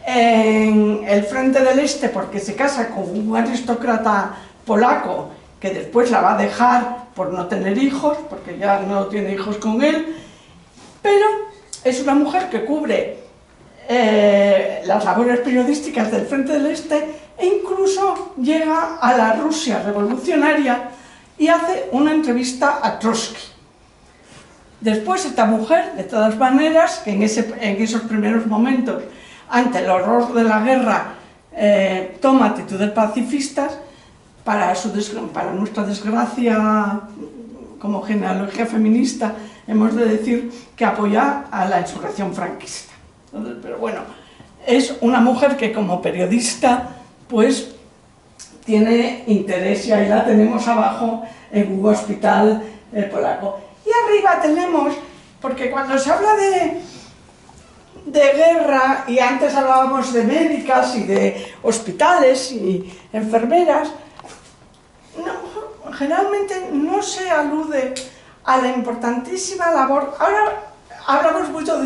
en el frente del Este porque se casa con un aristócrata polaco que después la va a dejar por no tener hijos, porque ya no tiene hijos con él, pero es una mujer que cubre las labores periodísticas del frente del Este e incluso llega a la Rusia revolucionaria y hace una entrevista a Trotsky. Después esta mujer, de todas maneras, que en esos primeros momentos, ante el horror de la guerra, toma actitudes pacifistas, para nuestra desgracia, como genealogía feminista, hemos de decir que apoya a la insurrección franquista. Entonces, pero bueno, es una mujer que como periodista, pues, tiene interés, y ahí la tenemos abajo en un hospital polaco. Y arriba tenemos, porque cuando se habla de guerra, y antes hablábamos de médicas y de hospitales y enfermeras, generalmente no se alude a la importantísima labor. Ahora hablamos mucho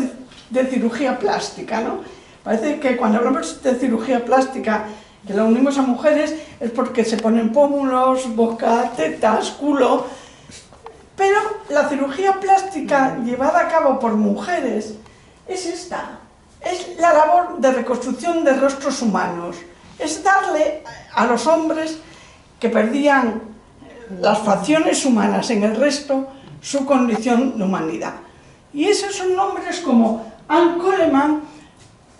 de cirugía plástica, ¿no? Parece que cuando hablamos de cirugía plástica, que la unimos a mujeres, es porque se ponen pómulos, boca, tetas, culo. Pero la cirugía plástica llevada a cabo por mujeres es esta. Es la labor de reconstrucción de rostros humanos. Es darle a los hombres que perdían las facciones humanas en el resto su condición de humanidad. Y esos son nombres como Anne Coleman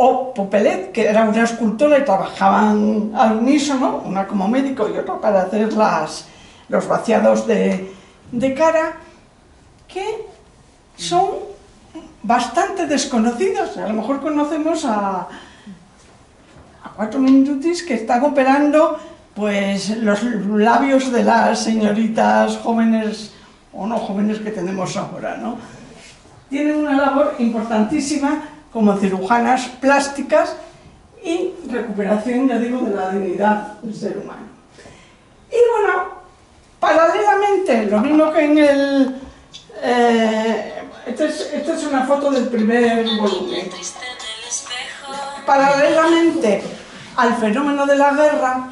o Popelet, que era una escultora y trabajaban al unísono, una como médico y otra para hacer los vaciados de cara, que son bastante desconocidos. A lo mejor conocemos a 4 Minutis, que están operando pues los labios de las señoritas jóvenes o no jóvenes que tenemos ahora, ¿no? Tienen una labor importantísima como cirujanas plásticas y recuperación, ya digo, de la dignidad del ser humano. Y bueno, paralelamente, lo mismo que en el... esta es una foto del primer volumen. Paralelamente al fenómeno de la guerra,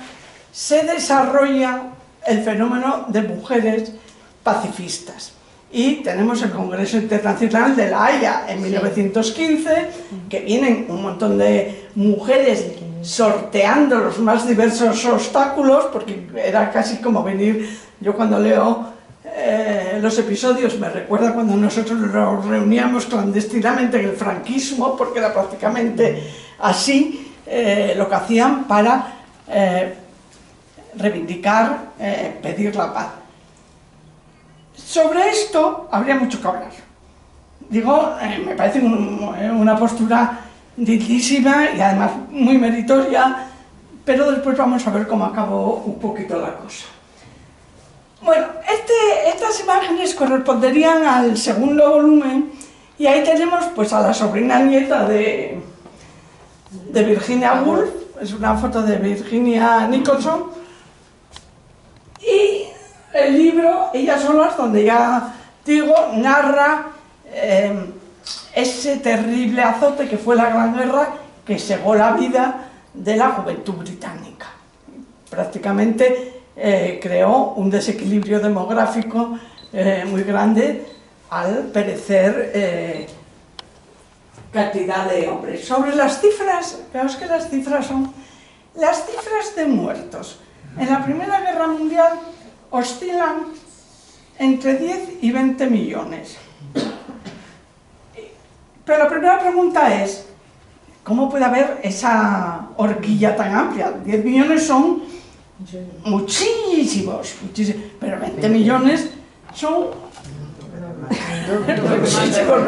se desarrolla el fenómeno de mujeres pacifistas. Y tenemos el Congreso Internacional de La Haya en 1915, que vienen un montón de mujeres sorteando los más diversos obstáculos, porque era casi como venir, yo cuando leo los episodios me recuerda cuando nosotros nos reuníamos clandestinamente en el franquismo, porque era prácticamente así lo que hacían para reivindicar, pedir la paz. Sobre esto habría mucho que hablar. Digo, me parece una postura dignísima y además muy meritoria, pero después vamos a ver cómo acabó un poquito la cosa. Bueno, estas imágenes corresponderían al segundo volumen y ahí tenemos pues a la sobrina nieta de Virginia Woolf, es una foto de Virginia Nicholson, y el libro, Ellas solas, donde ya digo, narra ese terrible azote que fue la Gran Guerra, que cegó la vida de la juventud británica. Prácticamente creó un desequilibrio demográfico muy grande al perecer cantidad de hombres. Sobre las cifras, veamos que las cifras son las cifras de muertos. En la Primera Guerra Mundial oscilan entre 10 y 20 millones. Pero la primera pregunta es, ¿cómo puede haber esa horquilla tan amplia? 10 millones son muchísimos, pero 20 millones son muchísimos.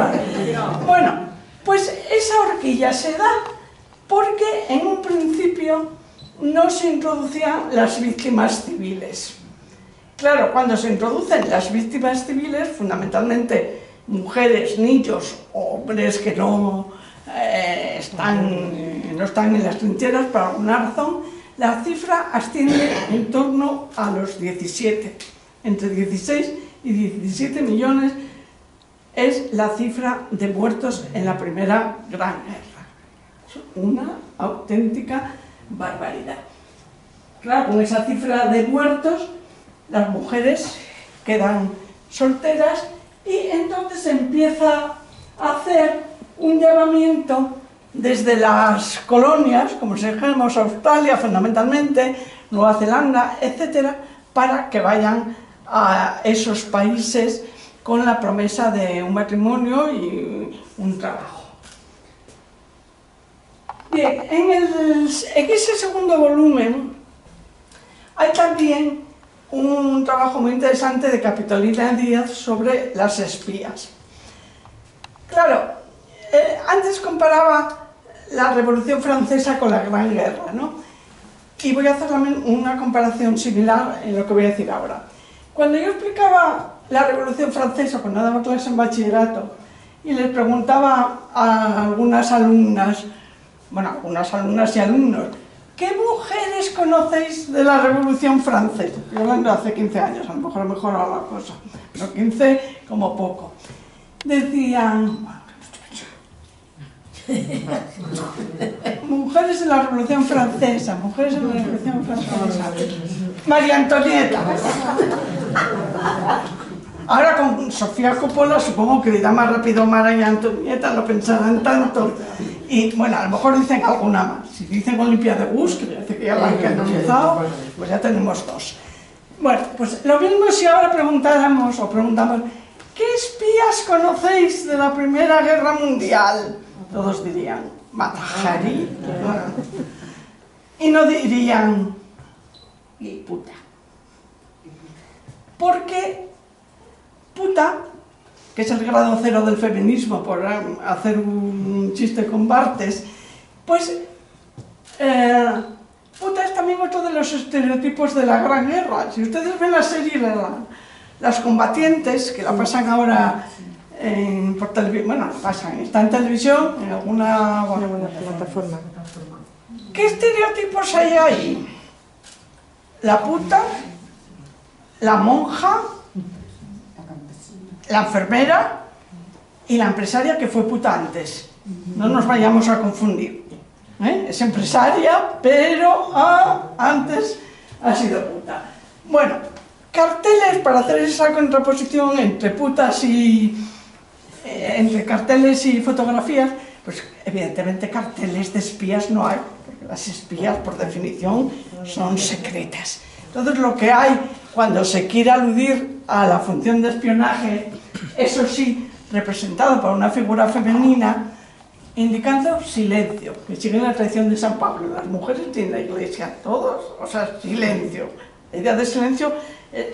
Bueno, pues esa horquilla se da porque en un principio no se introducían las víctimas civiles. Claro, cuando se introducen las víctimas civiles, fundamentalmente mujeres, niños, hombres que no están en las trincheras por alguna razón, la cifra asciende en torno a los 17. Entre 16 y 17 millones es la cifra de muertos en la Primera Gran Guerra. Es una auténtica barbaridad. Claro, con esa cifra de muertos, las mujeres quedan solteras y entonces se empieza a hacer un llamamiento desde las colonias, como si dijéramos Australia fundamentalmente, Nueva Zelanda, etcétera, para que vayan a esos países con la promesa de un matrimonio y un trabajo. Bien, en ese segundo volumen hay también un trabajo muy interesante de Capitolina Díaz sobre las espías. Claro, antes comparaba la Revolución Francesa con la Gran Guerra, ¿no? Y voy a hacer también una comparación similar en lo que voy a decir ahora. Cuando yo explicaba la Revolución Francesa, cuando daba clases en bachillerato, y les preguntaba a algunas alumnas, bueno, algunas alumnas y alumnos, ¿qué mujeres conocéis de la Revolución Francesa? Yo hablando de hace 15 años, a lo mejor ha mejorado la cosa, pero 15 como poco. Decían, mujeres de la Revolución Francesa, mujeres de la Revolución Francesa. María Antonieta. Ahora con Sofía Coppola supongo que dirá más rápido María Antonieta, no pensarán tanto. Y bueno, a lo mejor dicen alguna más. Si dicen Olimpia de Bus, que parece que ya la han canonizado, pues ya tenemos dos. Bueno, pues lo mismo si ahora preguntamos, ¿qué espías conocéis de la Primera Guerra Mundial? Todos dirían, Matajari. Y no dirían puta. Porque puta, que es el grado cero del feminismo, por hacer un chiste con Barthes, pues puta es también otro de los estereotipos de la Gran Guerra. Si ustedes ven la serie Las Combatientes, que la pasan ahora por televisión, bueno, la pasan, está en televisión, en alguna plataforma. ¿Qué estereotipos hay ahí? La puta, la monja, la enfermera y la empresaria que fue puta antes. No nos vayamos a confundir. Es empresaria, pero antes ha sido puta. Bueno, carteles para hacer esa contraposición entre putas y... entre carteles y fotografías, pues evidentemente carteles de espías no hay, porque las espías por definición son secretas. Entonces lo que hay cuando se quiere aludir a la función de espionaje, eso sí, representado por una figura femenina, indicando silencio, que sigue la tradición de San Pablo. Las mujeres tienen la iglesia, todos, o sea, silencio. La idea de silencio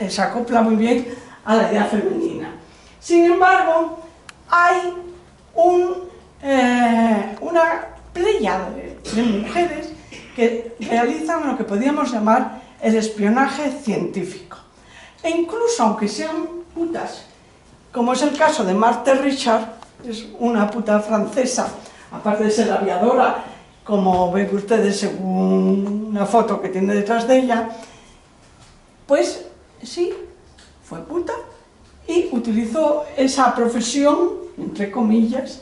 se acopla muy bien a la idea femenina. Sin embargo, hay una playa de mujeres que realizan lo que podríamos llamar el espionaje científico. E incluso aunque sean putas, como es el caso de Marthe Richard, es una puta francesa, aparte de ser aviadora, como ven ustedes según una foto que tiene detrás de ella, pues sí, fue puta y utilizó esa profesión, entre comillas,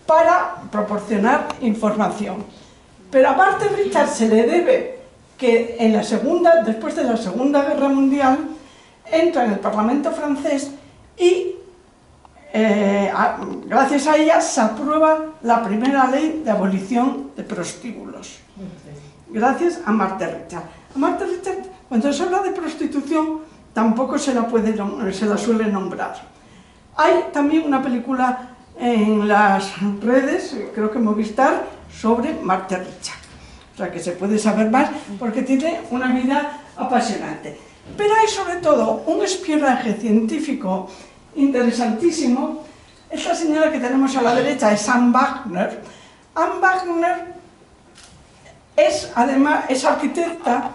para proporcionar información. Pero a Marthe Richard se le debe que después de la Segunda Guerra Mundial, entra en el Parlamento francés y gracias a ella se aprueba la primera ley de abolición de prostíbulos. Gracias a Marthe Richard. A Marthe Richard, cuando se habla de prostitución, tampoco se la suele nombrar. Hay también una película en las redes, creo que Movistar, sobre Marthe Richard. O sea que se puede saber más porque tiene una vida apasionante. Pero hay sobre todo un espionaje científico interesantísimo. Esta señora que tenemos a la derecha es Anne Wagner. Anne Wagner es arquitecta,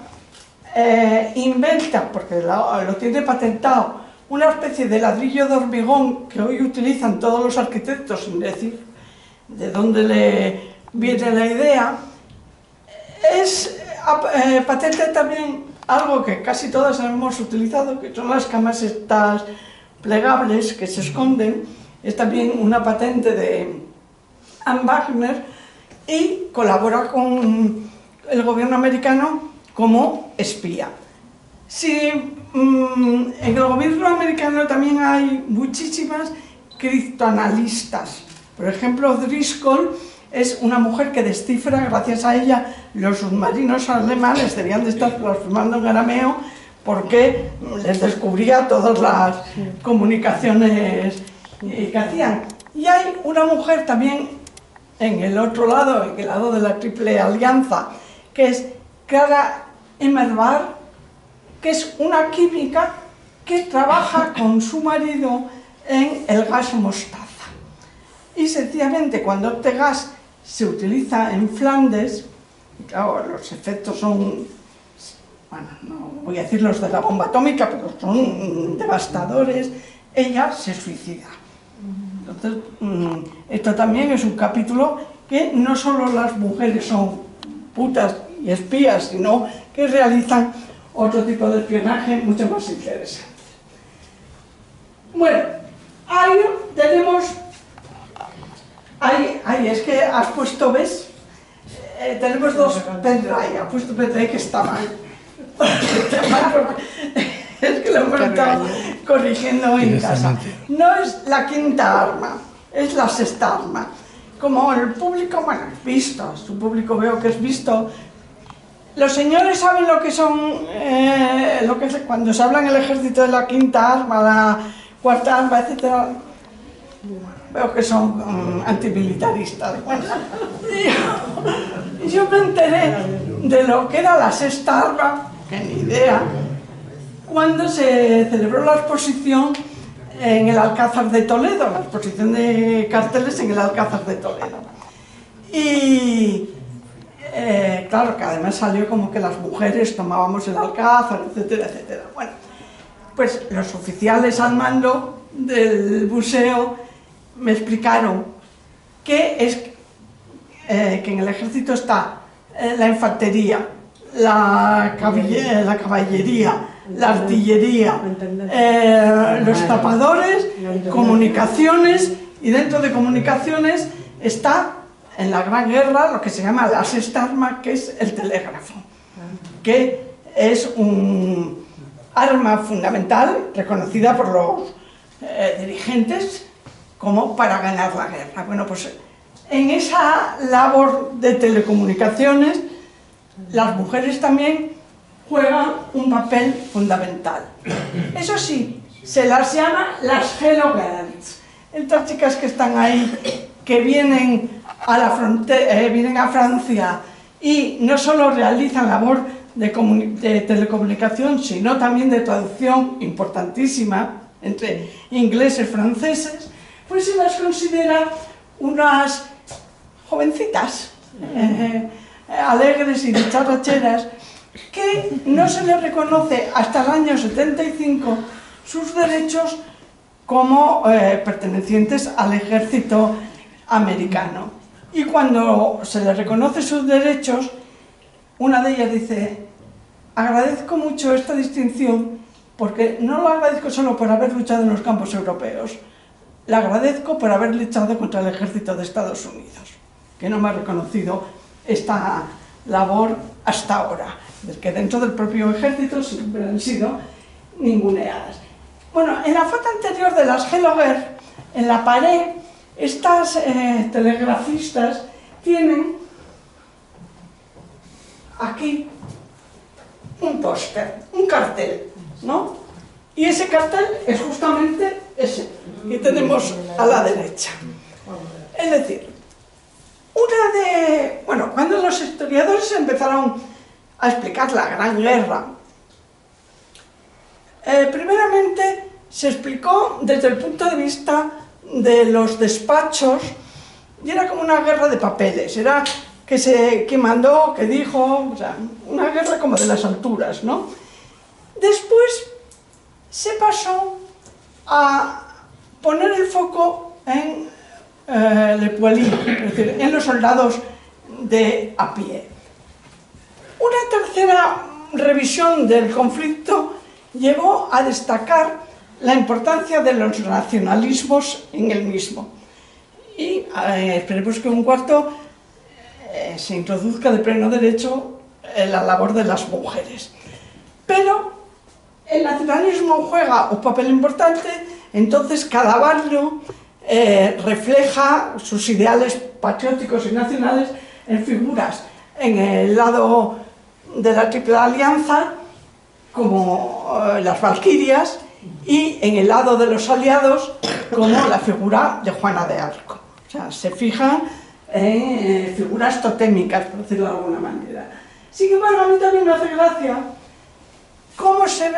inventa, porque lo tiene patentado, una especie de ladrillo de hormigón que hoy utilizan todos los arquitectos, sin decir de dónde le viene la idea. Patenta también algo que casi todas hemos utilizado, que son las camas estas plegables que se esconden. Es también una patente de Anne Wagner y colabora con el gobierno americano como espía. En el gobierno americano también hay muchísimas criptoanalistas. Por ejemplo, Driscoll es una mujer que descifra, gracias a ella, los submarinos alemanes debían de estar transformando en arameo porque les descubría todas las comunicaciones que hacían. Y hay una mujer también en el otro lado, en el lado de la Triple Alianza, que es Clara Emerald, que es una química que trabaja con su marido en el gas mostaza. Y sencillamente cuando este gas se utiliza en Flandes, claro, los efectos son, bueno, no voy a decir los de la bomba atómica, pero son devastadores, ella se suicida. Entonces, esto también es un capítulo que no solo las mujeres son putas y espías, sino que realizan otro tipo de espionaje mucho más interesante. Bueno, ahí tenemos... Ahí, es que has puesto, ¿ves? Tenemos dos pendrive, has puesto pendrive que está mal. Es que lo hemos estado corrigiendo en casa. No es la quinta arma, es la sexta arma. Como el público, bueno, es visto, su público veo que es visto. Los señores saben lo que son, cuando se habla en el ejército de la quinta arma, la cuarta arma, etc. veo que son antimilitaristas. Bueno, y yo me enteré de lo que era la sexta arma, que ni idea, cuando se celebró la exposición en el Alcázar de Toledo, la exposición de carteles en el Alcázar de Toledo. Y claro, que además salió como que las mujeres tomábamos el Alcázar, etcétera, etcétera. Bueno, pues los oficiales al mando del museo me explicaron que en el ejército está la infantería, la caballería, la artillería, los tapadores, comunicaciones, y dentro de comunicaciones está en la Gran Guerra lo que se llama la sexta arma, que es el telégrafo, que es un arma fundamental reconocida por los dirigentes como para ganar la guerra. Bueno, pues en esa labor de telecomunicaciones las mujeres también juegan un papel fundamental. Eso sí, se las llama las Hello Girls. Estas chicas que están ahí, que vienen a la frontera, vienen a Francia y no solo realizan labor de telecomunicación, sino también de traducción importantísima entre ingleses y franceses, pues se las considera unas jovencitas alegres y dicharracheras, que no se les reconoce hasta el año 75 sus derechos como pertenecientes al ejército americano. Y cuando se les reconoce sus derechos, una de ellas dice: agradezco mucho esta distinción, porque no lo agradezco solo por haber luchado en los campos europeos, la agradezco por haber luchado contra el ejército de Estados Unidos, que no me ha reconocido esta labor hasta ahora, del que dentro del propio ejército siempre han sido ninguneadas. Bueno, en la foto anterior de las Hello Girls, en la pared, estas telegrafistas tienen aquí un póster, un cartel, ¿no? Y ese cartel es justamente ese que tenemos a la derecha. Es decir, cuando los historiadores empezaron a explicar la Gran Guerra, primeramente se explicó desde el punto de vista de los despachos, y era como una guerra de papeles, era que mandó, que dijo, o sea, una guerra como de las alturas, ¿no? Después se pasó a poner el foco en le poilus, es decir, en los soldados de a pie. Una tercera revisión del conflicto llevó a destacar la importancia de los nacionalismos en el mismo. Y esperemos que un cuarto se introduzca de pleno derecho en la labor de las mujeres. Pero el nacionalismo juega un papel importante, entonces cada barrio refleja sus ideales patrióticos y nacionales en figuras en el lado de la Triple Alianza, como las valquirias, y en el lado de los aliados, como la figura de Juana de Arco. O sea, se fijan en figuras totémicas, por decirlo de alguna manera. Sin embargo, a mí también me hace gracia cómo se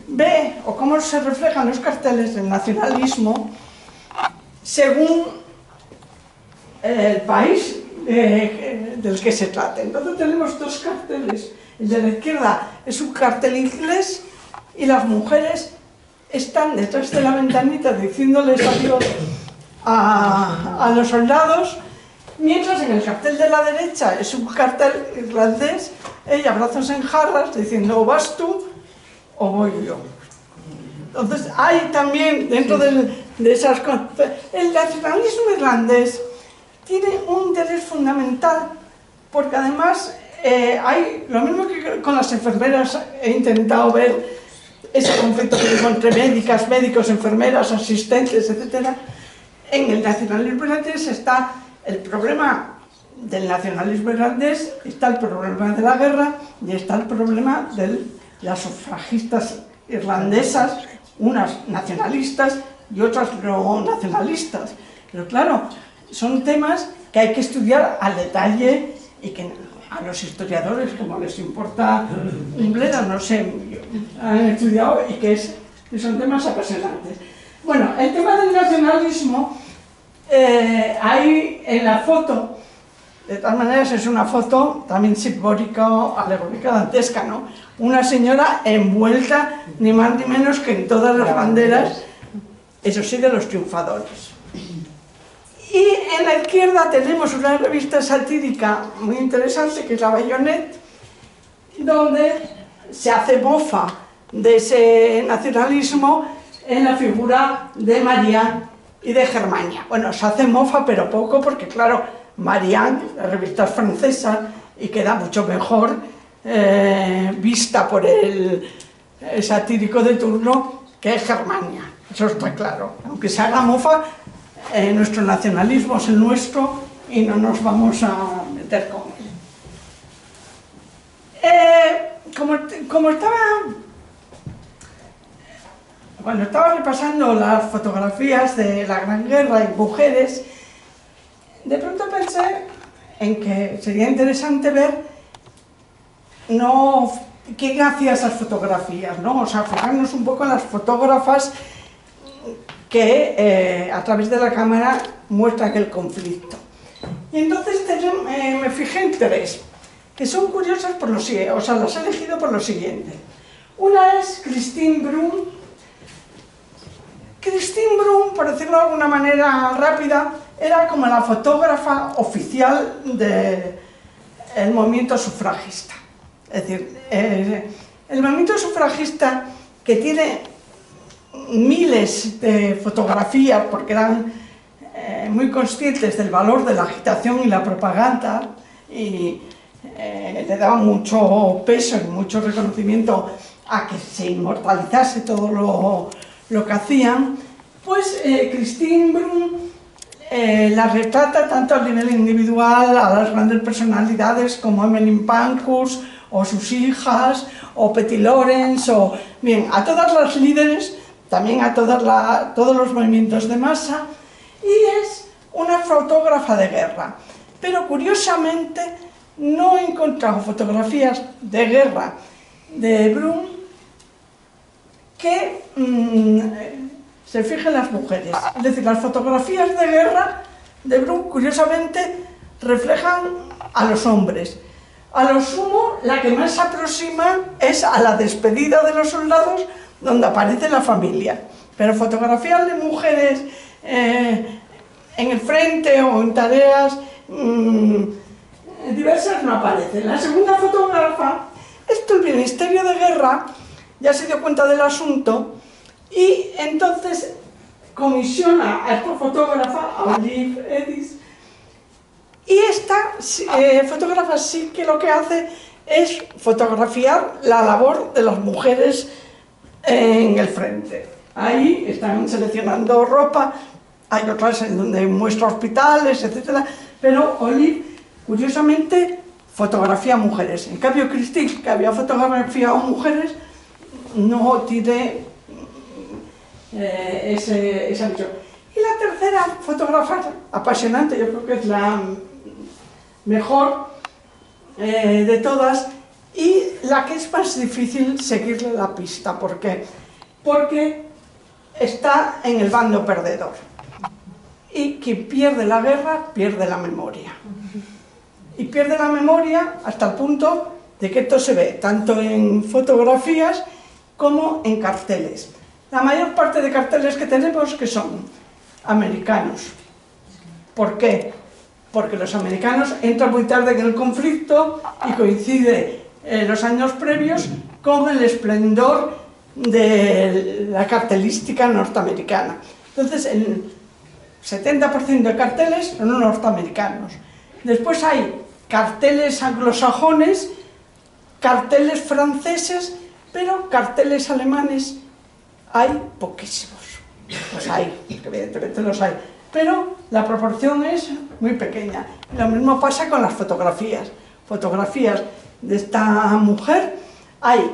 ve o cómo se reflejan los carteles del nacionalismo según el país del que se trate. Entonces tenemos dos carteles. El de la izquierda es un cartel inglés y las mujeres están detrás de la ventanita diciéndoles adiós a los soldados, mientras en el cartel de la derecha es un cartel irlandés, ella brazos en jarras diciendo o vas tú o voy yo. Entonces hay también dentro de esas cosas, el nacionalismo irlandés tiene un interés fundamental, porque además hay, lo mismo que con las enfermeras he intentado ver ese conflicto que digo entre médicas, médicos, enfermeras, asistentes, etc. En el nacionalismo irlandés está el problema del nacionalismo irlandés, está el problema de la guerra y está el problema de las sufragistas irlandesas, unas nacionalistas y otras no nacionalistas. Pero claro, son temas que hay que estudiar al detalle y que a los historiadores, como les importa un bledo, no sé, han estudiado y que son temas apasionantes. Bueno, el tema del nacionalismo, hay en la foto, de todas maneras es una foto también simbólica, alegórica, dantesca, ¿no? Una señora envuelta, ni más ni menos que en todas las banderas, eso sí, de los triunfadores. Y en la izquierda tenemos una revista satírica muy interesante, que es la Bayonet, donde se hace mofa de ese nacionalismo en la figura de Marianne y de Germania. Bueno, se hace mofa, pero poco, porque claro, Marianne, la revista es francesa y queda mucho mejor vista por el satírico de turno que Germania. Eso está claro. Aunque se haga mofa, nuestro nacionalismo es el nuestro y no nos vamos a meter con él. Cuando estaba repasando las fotografías de la Gran Guerra y mujeres, de pronto pensé en que sería interesante ver quién hacía esas fotografías, ¿no? O sea, fijarnos un poco en las fotógrafas que a través de la cámara muestran el conflicto. Y entonces me fijé en tres, que son curiosas por lo siguiente, o sea, las he elegido por lo siguiente. Una es Christine Brun. Christine Brun, por decirlo de alguna manera rápida, era como la fotógrafa oficial del movimiento sufragista. Es decir, el movimiento sufragista, que tiene miles de fotografías, porque eran muy conscientes del valor de la agitación y la propaganda, y le daban mucho peso y mucho reconocimiento a que se inmortalizase todo lo que hacían, pues Christine Brun la retrata tanto a nivel individual, a las grandes personalidades como Emmeline Pankhurst, o sus hijas, o Petit Lawrence, o bien, a todas las líderes, también a todos los movimientos de masa, y es una fotógrafa de guerra. Pero curiosamente no he encontrado fotografías de guerra de Brun que se fijen las mujeres. Es decir, las fotografías de guerra de Brun, curiosamente, reflejan a los hombres. A lo sumo, la que más se aproxima es a la despedida de los soldados, donde aparece la familia. Pero fotografías de mujeres en el frente o en tareas diversas no aparecen. La segunda fotógrafa, el Ministerio de Guerra ya se dio cuenta del asunto y entonces comisiona a esta fotógrafa, a Olive Edis, y esta fotógrafa sí que lo que hace es fotografiar la labor de las mujeres en el frente. Ahí están seleccionando ropa, hay otras en donde muestra hospitales, etc. Pero Olive, curiosamente, fotografía mujeres. En cambio, Christine, que había fotografiado mujeres, no tiene esa visión. Y la tercera fotógrafa, apasionante, yo creo que es la mejor de todas y la que es más difícil seguirle la pista. ¿Por qué? Porque está en el bando perdedor. Y quien pierde la guerra, pierde la memoria. Y pierde la memoria hasta el punto de que esto se ve tanto en fotografías como en carteles. La mayor parte de carteles que tenemos que son americanos. ¿Por qué? Porque los americanos entran muy tarde en el conflicto y coincide los años previos con el esplendor de la cartelística norteamericana. Entonces, el 70% de carteles son norteamericanos. Después hay carteles anglosajones, carteles franceses, pero carteles alemanes hay poquísimos. Los hay, evidentemente los hay, pero la proporción es muy pequeña. Lo mismo pasa con las fotografías. Fotografías de esta mujer hay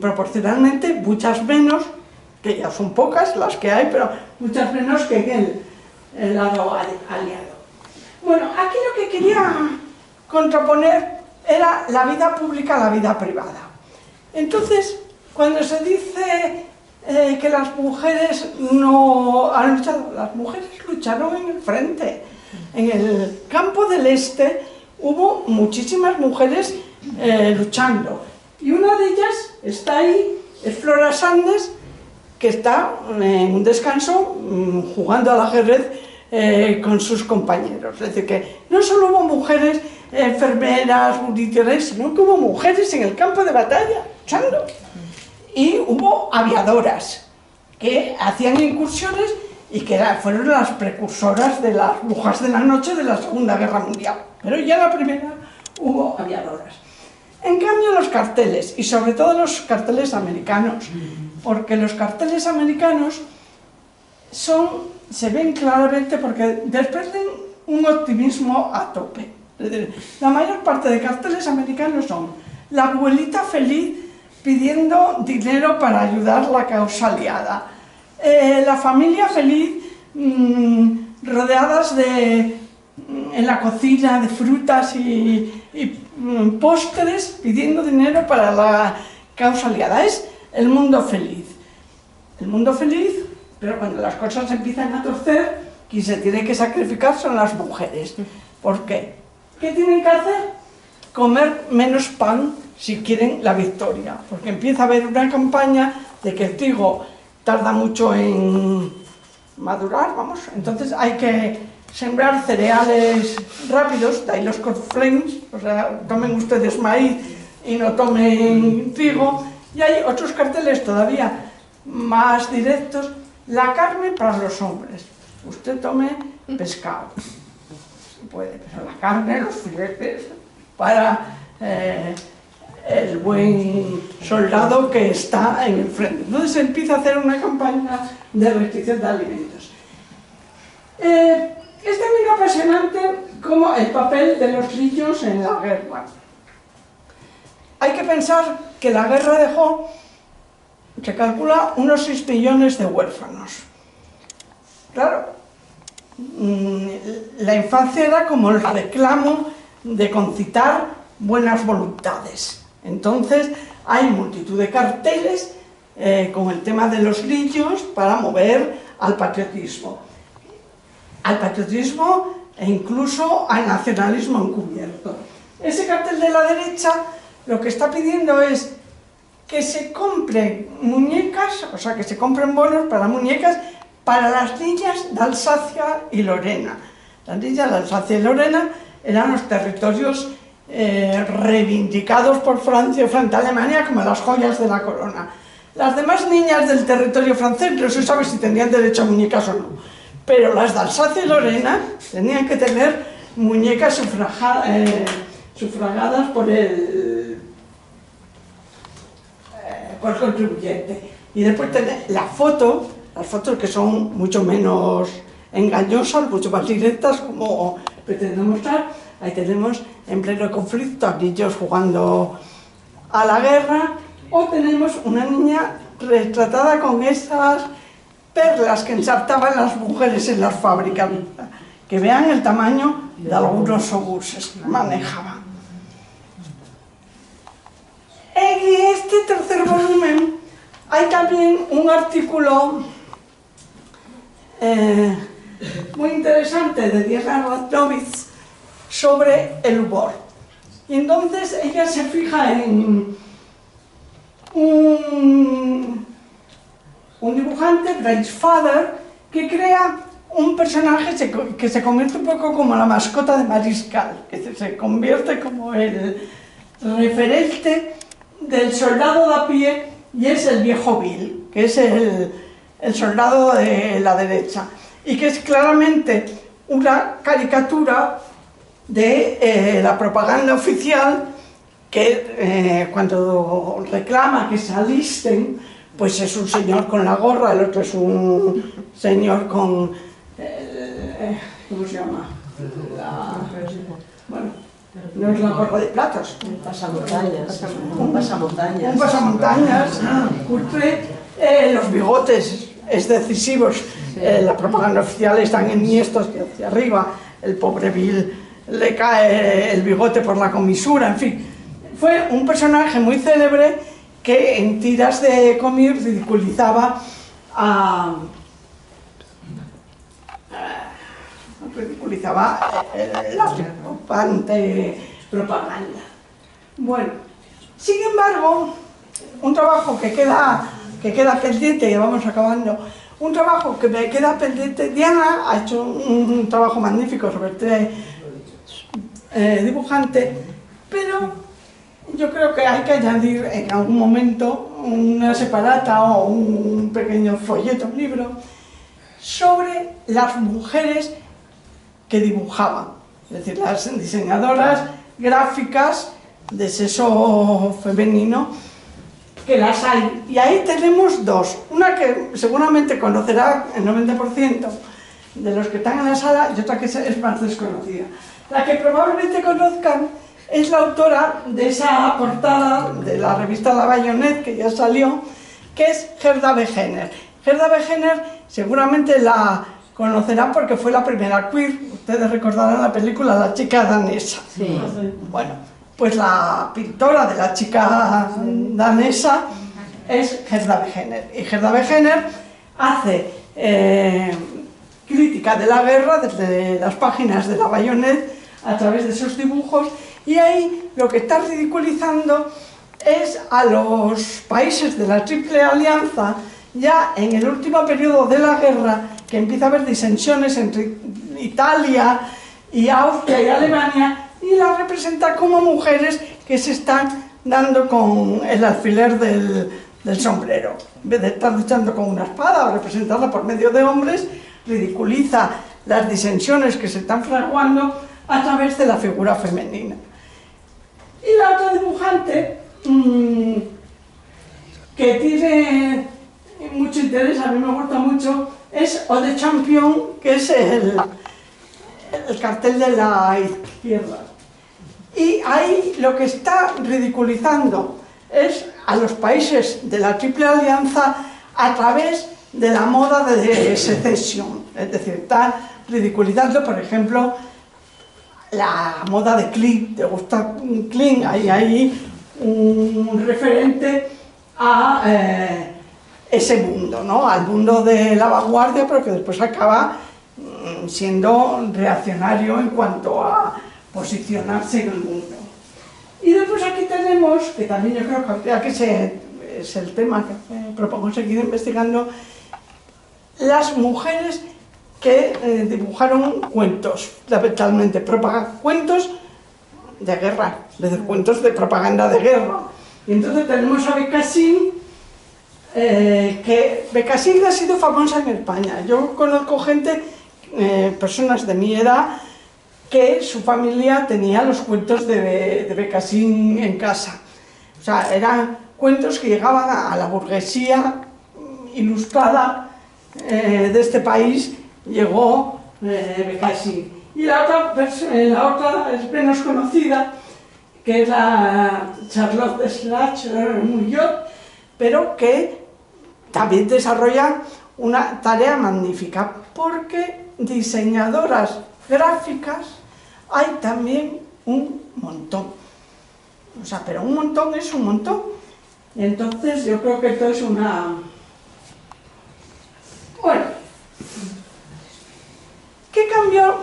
proporcionalmente muchas menos que ya son pocas las que hay, pero muchas menos que en el lado aliado. Bueno, aquí lo que quería contraponer era la vida pública a la vida privada. Entonces, cuando se dice que las mujeres no han luchado, las mujeres lucharon en el frente. En el campo del Este hubo muchísimas mujeres luchando. Y una de ellas está ahí, es Flora Sandes, que está en un descanso jugando al ajedrez con sus compañeros. Es decir, que no solo hubo mujeres enfermeras, municiones, sino que hubo mujeres en el campo de batalla luchando. Y hubo aviadoras que hacían incursiones y que fueron las precursoras de las brujas de la noche de la Segunda Guerra Mundial. Pero ya en la primera hubo aviadoras. En cambio, los carteles, y sobre todo los carteles americanos, porque los carteles americanos se ven claramente porque desprenden un optimismo a tope. Es decir, la mayor parte de carteles americanos son la abuelita feliz pidiendo dinero para ayudar la causa aliada, la familia feliz rodeadas en la cocina de frutas y postres pidiendo dinero para la causa aliada. Es el mundo feliz. El mundo feliz, pero cuando las cosas empiezan a torcer, quien se tiene que sacrificar son las mujeres. ¿Por qué? ¿Qué tienen que hacer? Comer menos pan si quieren la victoria, porque empieza a haber una campaña de que el trigo tarda mucho en madurar, vamos, entonces hay que sembrar cereales rápidos, de ahí los cornflakes, o sea, tomen ustedes maíz y no tomen trigo, y hay otros carteles todavía más directos, la carne para los hombres, usted tome pescado, si puede, pero la carne, los filetes, para el buen soldado que está en el frente. Entonces se empieza a hacer una campaña de restricción de alimentos. Es también apasionante como el papel de los niños en la guerra. Hay que pensar que la guerra dejó, se calcula, unos 6 millones de huérfanos. Claro, la infancia era como el reclamo de concitar buenas voluntades. Entonces hay multitud de carteles con el tema de los niños para mover al patriotismo e incluso al nacionalismo encubierto. Ese cartel de la derecha lo que está pidiendo es que se compren muñecas, o sea, que se compren bonos para muñecas para las niñas de Alsacia y Lorena. Las niñas de Alsacia y Lorena eran los territorios reivindicados por Francia frente a Alemania como las joyas de la corona. Las demás niñas del territorio francés no se sabe si tenían derecho a muñecas o no, pero las de Alsacia y Lorena tenían que tener muñecas sufragadas por el contribuyente. Y después tener las fotos que son mucho menos engañosas, mucho más directas, como pretendo mostrar. Ahí tenemos en pleno conflicto a niños jugando a la guerra, o tenemos una niña retratada con esas perlas que ensartaban las mujeres en las fábricas, que vean el tamaño de algunos obuses que manejaban. En este tercer volumen hay también un artículo muy interesante de Diana Radnowitz sobre el humor. Y entonces ella se fija en un dibujante, Grace Father, que crea un personaje que se convierte un poco como la mascota de Mariscal, que se convierte como el referente del soldado de a pie, y es el viejo Bill, que es el soldado de la derecha, y que es claramente una caricatura de la propaganda oficial que cuando reclama que se alisten, pues es un señor con la gorra, el otro es un señor con ¿cómo se llama? Bueno, no es la gorra de platos, Un pasamontañas. un pasamontañas, cutre, Los bigotes es decisivos, la propaganda oficial están enhiestos hacia arriba, el pobre Bill le cae el bigote por la comisura, en fin. Fue un personaje muy célebre que en tiras de cómics ridiculizaba la preocupante propaganda. Bueno, sin embargo, un trabajo que queda pendiente, ya vamos acabando, un trabajo que me queda pendiente. Diana ha hecho un trabajo magnífico sobre este dibujante, pero yo creo que hay que añadir en algún momento una separata o un pequeño folleto, un libro, sobre las mujeres que dibujaban, es decir, las diseñadoras gráficas de sexo femenino, que las hay. Y ahí tenemos dos. Una que seguramente conocerá el 90% de los que están en la sala y otra que es más desconocida. La que probablemente conozcan es la autora de esa portada de la revista La Bayonet, que ya salió, que es Gerda Wegener. Gerda Wegener seguramente la conocerán porque fue la primera queer. Ustedes recordarán la película La chica danesa. Sí. Bueno, pues la pintora de la chica danesa es Gerda Wegener. Y Gerda Wegener hace crítica de la guerra desde las páginas de La Bayonet a través de esos dibujos, y ahí lo que está ridiculizando es a los países de la Triple Alianza ya en el último periodo de la guerra, que empieza a haber disensiones entre Italia y Austria y Alemania, y las representa como mujeres que se están dando con el alfiler del sombrero. En vez de estar luchando con una espada o representarla por medio de hombres, ridiculiza las disensiones que se están fraguando a través de la figura femenina. Y la otra dibujante, que tiene mucho interés, a mí me gusta mucho, es Ode Champion, que es el cartel de la izquierda. Y ahí lo que está ridiculizando es a los países de la Triple Alianza a través de la moda de secesión. Es decir, está ridiculizando, por ejemplo, la moda de Klee, de Gustav Klee. Hay un referente a ese mundo, ¿no? Al mundo de la vanguardia, pero que después acaba siendo reaccionario en cuanto a posicionarse en el mundo. Y después aquí tenemos, que también yo creo que es el tema que me propongo seguir investigando, las mujeres que dibujaron cuentos, fundamentalmente cuentos de guerra, es decir, cuentos de propaganda de guerra. Y entonces tenemos a Becassine, que Becassine ha sido famosa en España. Yo conozco gente, personas de mi edad, que su familia tenía los cuentos de Becassine en casa. O sea, eran cuentos que llegaban a la burguesía ilustrada de este país, llegó Becassine. Y la otra es menos conocida, que es la Charlotte Schlacher-Mouillot, pero que también desarrolla una tarea magnífica, porque diseñadoras gráficas hay también un montón. O sea, pero un montón es un montón. Y entonces yo creo que esto es una... Bueno, ¿qué cambió?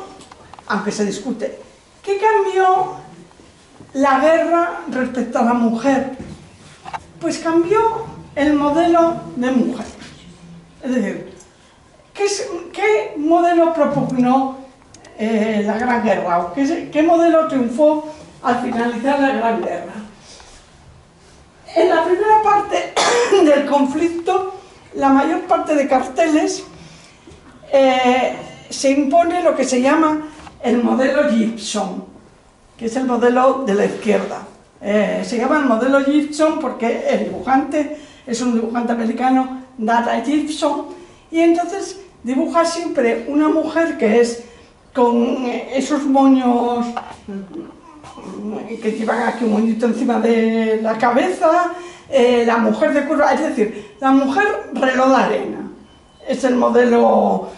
Aunque se discute, ¿qué cambió la guerra respecto a la mujer? Pues cambió el modelo de mujer. Es decir, ¿qué modelo propugnó la Gran Guerra? ¿O qué modelo triunfó al finalizar la Gran Guerra? En la primera parte del conflicto, la mayor parte de carteles se impone lo que se llama el modelo Gibson, que es el modelo de la izquierda. Se llama el modelo Gibson porque el dibujante es un dibujante americano, Data Gibson, y entonces dibuja siempre una mujer que es con esos moños que llevan aquí un moñito encima de la cabeza, la mujer de curva, es decir, la mujer reloj de arena. Es el modelo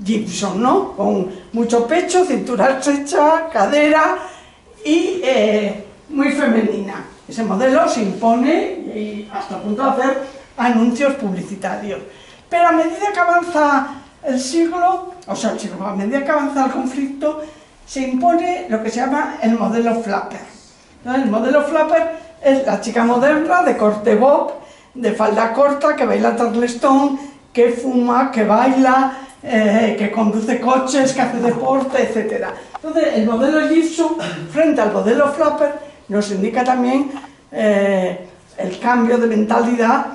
Gibson, ¿no? Con mucho pecho, cintura estrecha, cadera y muy femenina. Ese modelo se impone y hasta el punto de hacer anuncios publicitarios. Pero a medida que avanza el siglo, a medida que avanza el conflicto, se impone lo que se llama el modelo flapper. ¿No? El modelo flapper es la chica moderna de corte bob, de falda corta, que baila charleston, que fuma, que baila, que conduce coches, que hace deporte, etc. Entonces, el modelo Gibson, frente al modelo flapper, nos indica también el cambio de mentalidad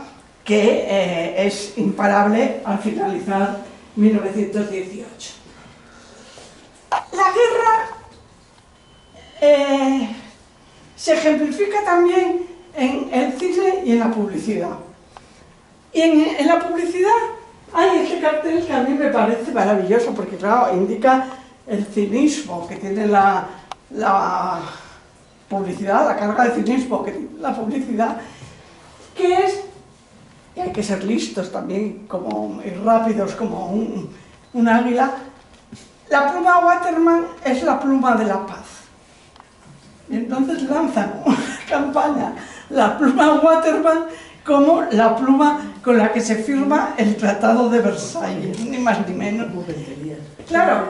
que es imparable al finalizar 1918. La guerra se ejemplifica también en el cine y en la publicidad. Y en la publicidad hay este cartel que a mí me parece maravilloso, porque claro, indica el cinismo que tiene la publicidad, la carga de cinismo que tiene la publicidad, que es, y hay que ser listos también y rápidos como un águila. La pluma Waterman es la pluma de la paz. Y entonces lanzan una campaña, la pluma Waterman, como la pluma con la que se firma el Tratado de Versalles, ni más ni menos. Claro,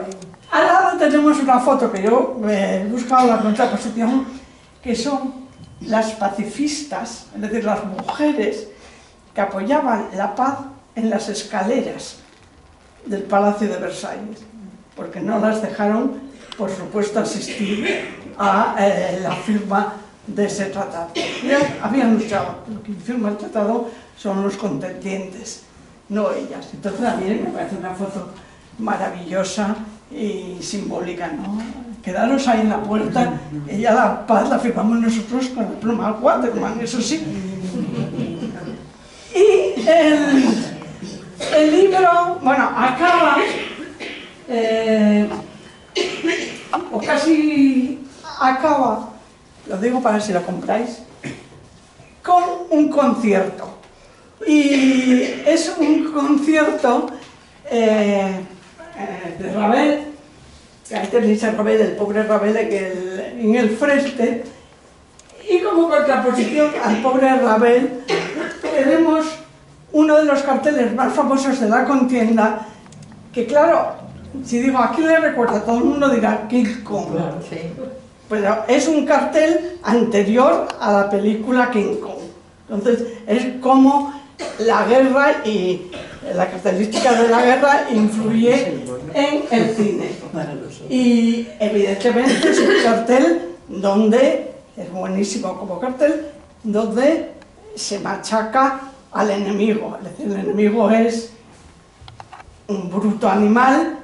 al lado tenemos una foto que yo he buscado la contraposición, que son las pacifistas, es decir, las mujeres que apoyaban la paz en las escaleras del Palacio de Versalles, porque no las dejaron, por supuesto, asistir a la firma de ese tratado. Ellas habían luchado, lo que firma el tratado son los contendientes, no ellas. Entonces a mí me parece una foto maravillosa y simbólica, ¿no? Quedaros ahí en la puerta, ella la paz la firmamos nosotros con la pluma Waterman, eso sí. Y el libro, bueno, acaba, o casi acaba, lo digo para ver si lo compráis, con un concierto. Y es un concierto de Ravel, que ahí tenéis a Ravel, el pobre Ravel en el frente, y como contraposición al pobre Ravel tenemos uno de los carteles más famosos de la contienda, que claro, si digo aquí le recuerda, todo el mundo dirá King Kong. Claro, sí. Pero es un cartel anterior a la película King Kong. Entonces es como la guerra y la característica de la guerra influye en el cine. Y evidentemente es un cartel donde, es buenísimo como cartel, donde se machaca al enemigo. Es decir, el enemigo es un bruto animal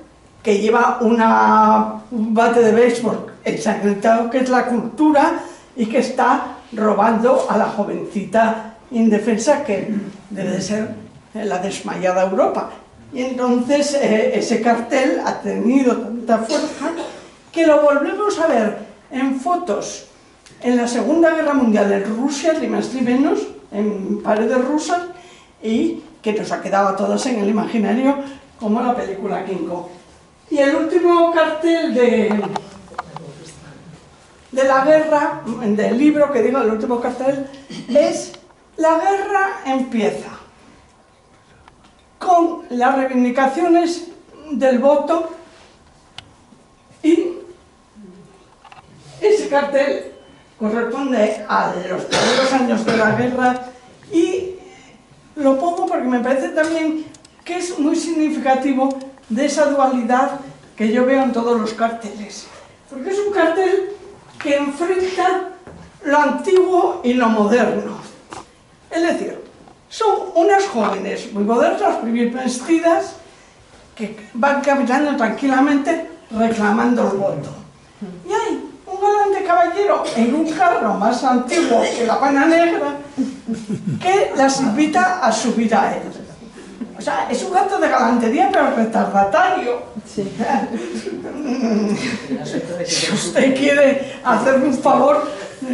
que lleva un bate de béisbol ensangrentado, que es la cultura, y que está robando a la jovencita indefensa que debe de ser la desmayada Europa. Y entonces ese cartel ha tenido tanta fuerza que lo volvemos a ver en fotos en la Segunda Guerra Mundial en Rusia, ni más ni menos, en paredes rusas, y que nos ha quedado a todos en el imaginario como la película King Kong. Y el último cartel de la guerra, del libro que digo, el último cartel, es: la guerra empieza con las reivindicaciones del voto, y ese cartel corresponde a los primeros años de la guerra, y lo pongo porque me parece también que es muy significativo de esa dualidad que yo veo en todos los carteles, porque es un cartel que enfrenta lo antiguo y lo moderno. Es decir, son unas jóvenes muy modernas, muy bien vestidas, que van caminando tranquilamente reclamando el voto. Y hay un galante caballero en un carro más antiguo que la pana negra que las invita a subir a él. O sea, es un acto de galantería, pero retardatario. Sí. Si usted quiere hacerme un favor,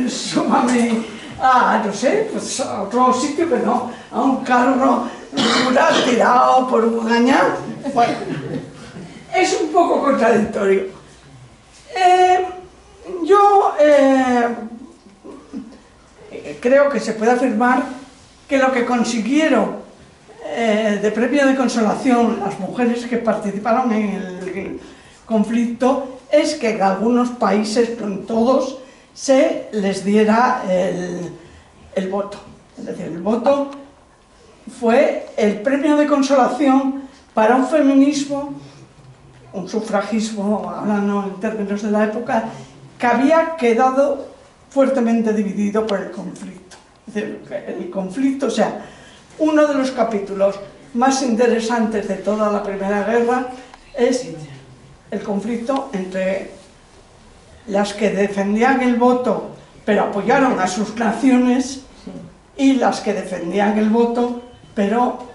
súmame no sé, pues a otro sitio que no, a un carro rural tirado por un gañán. Bueno, es un poco contradictorio. Yo creo que se puede afirmar que lo que consiguieron de premio de consolación las mujeres que participaron en el conflicto es que en algunos países, no en todos, se les diera el voto. Es decir, el voto fue el premio de consolación para un feminismo, un sufragismo, hablando en términos de la época, que había quedado fuertemente dividido por el conflicto. Es decir, el conflicto, o sea, uno de los capítulos más interesantes de toda la Primera Guerra es el conflicto entre las que defendían el voto pero apoyaron a sus naciones y las que defendían el voto pero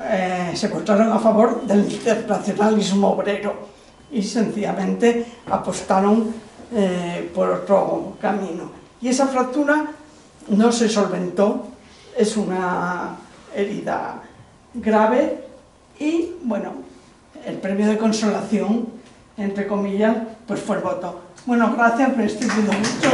se mostraron a favor del internacionalismo obrero y sencillamente apostaron por otro camino. Y esa fractura no se solventó, es una herida grave y, bueno, el premio de consolación, entre comillas, pues fue el voto. Bueno, gracias, me estoy pidiendo mucho.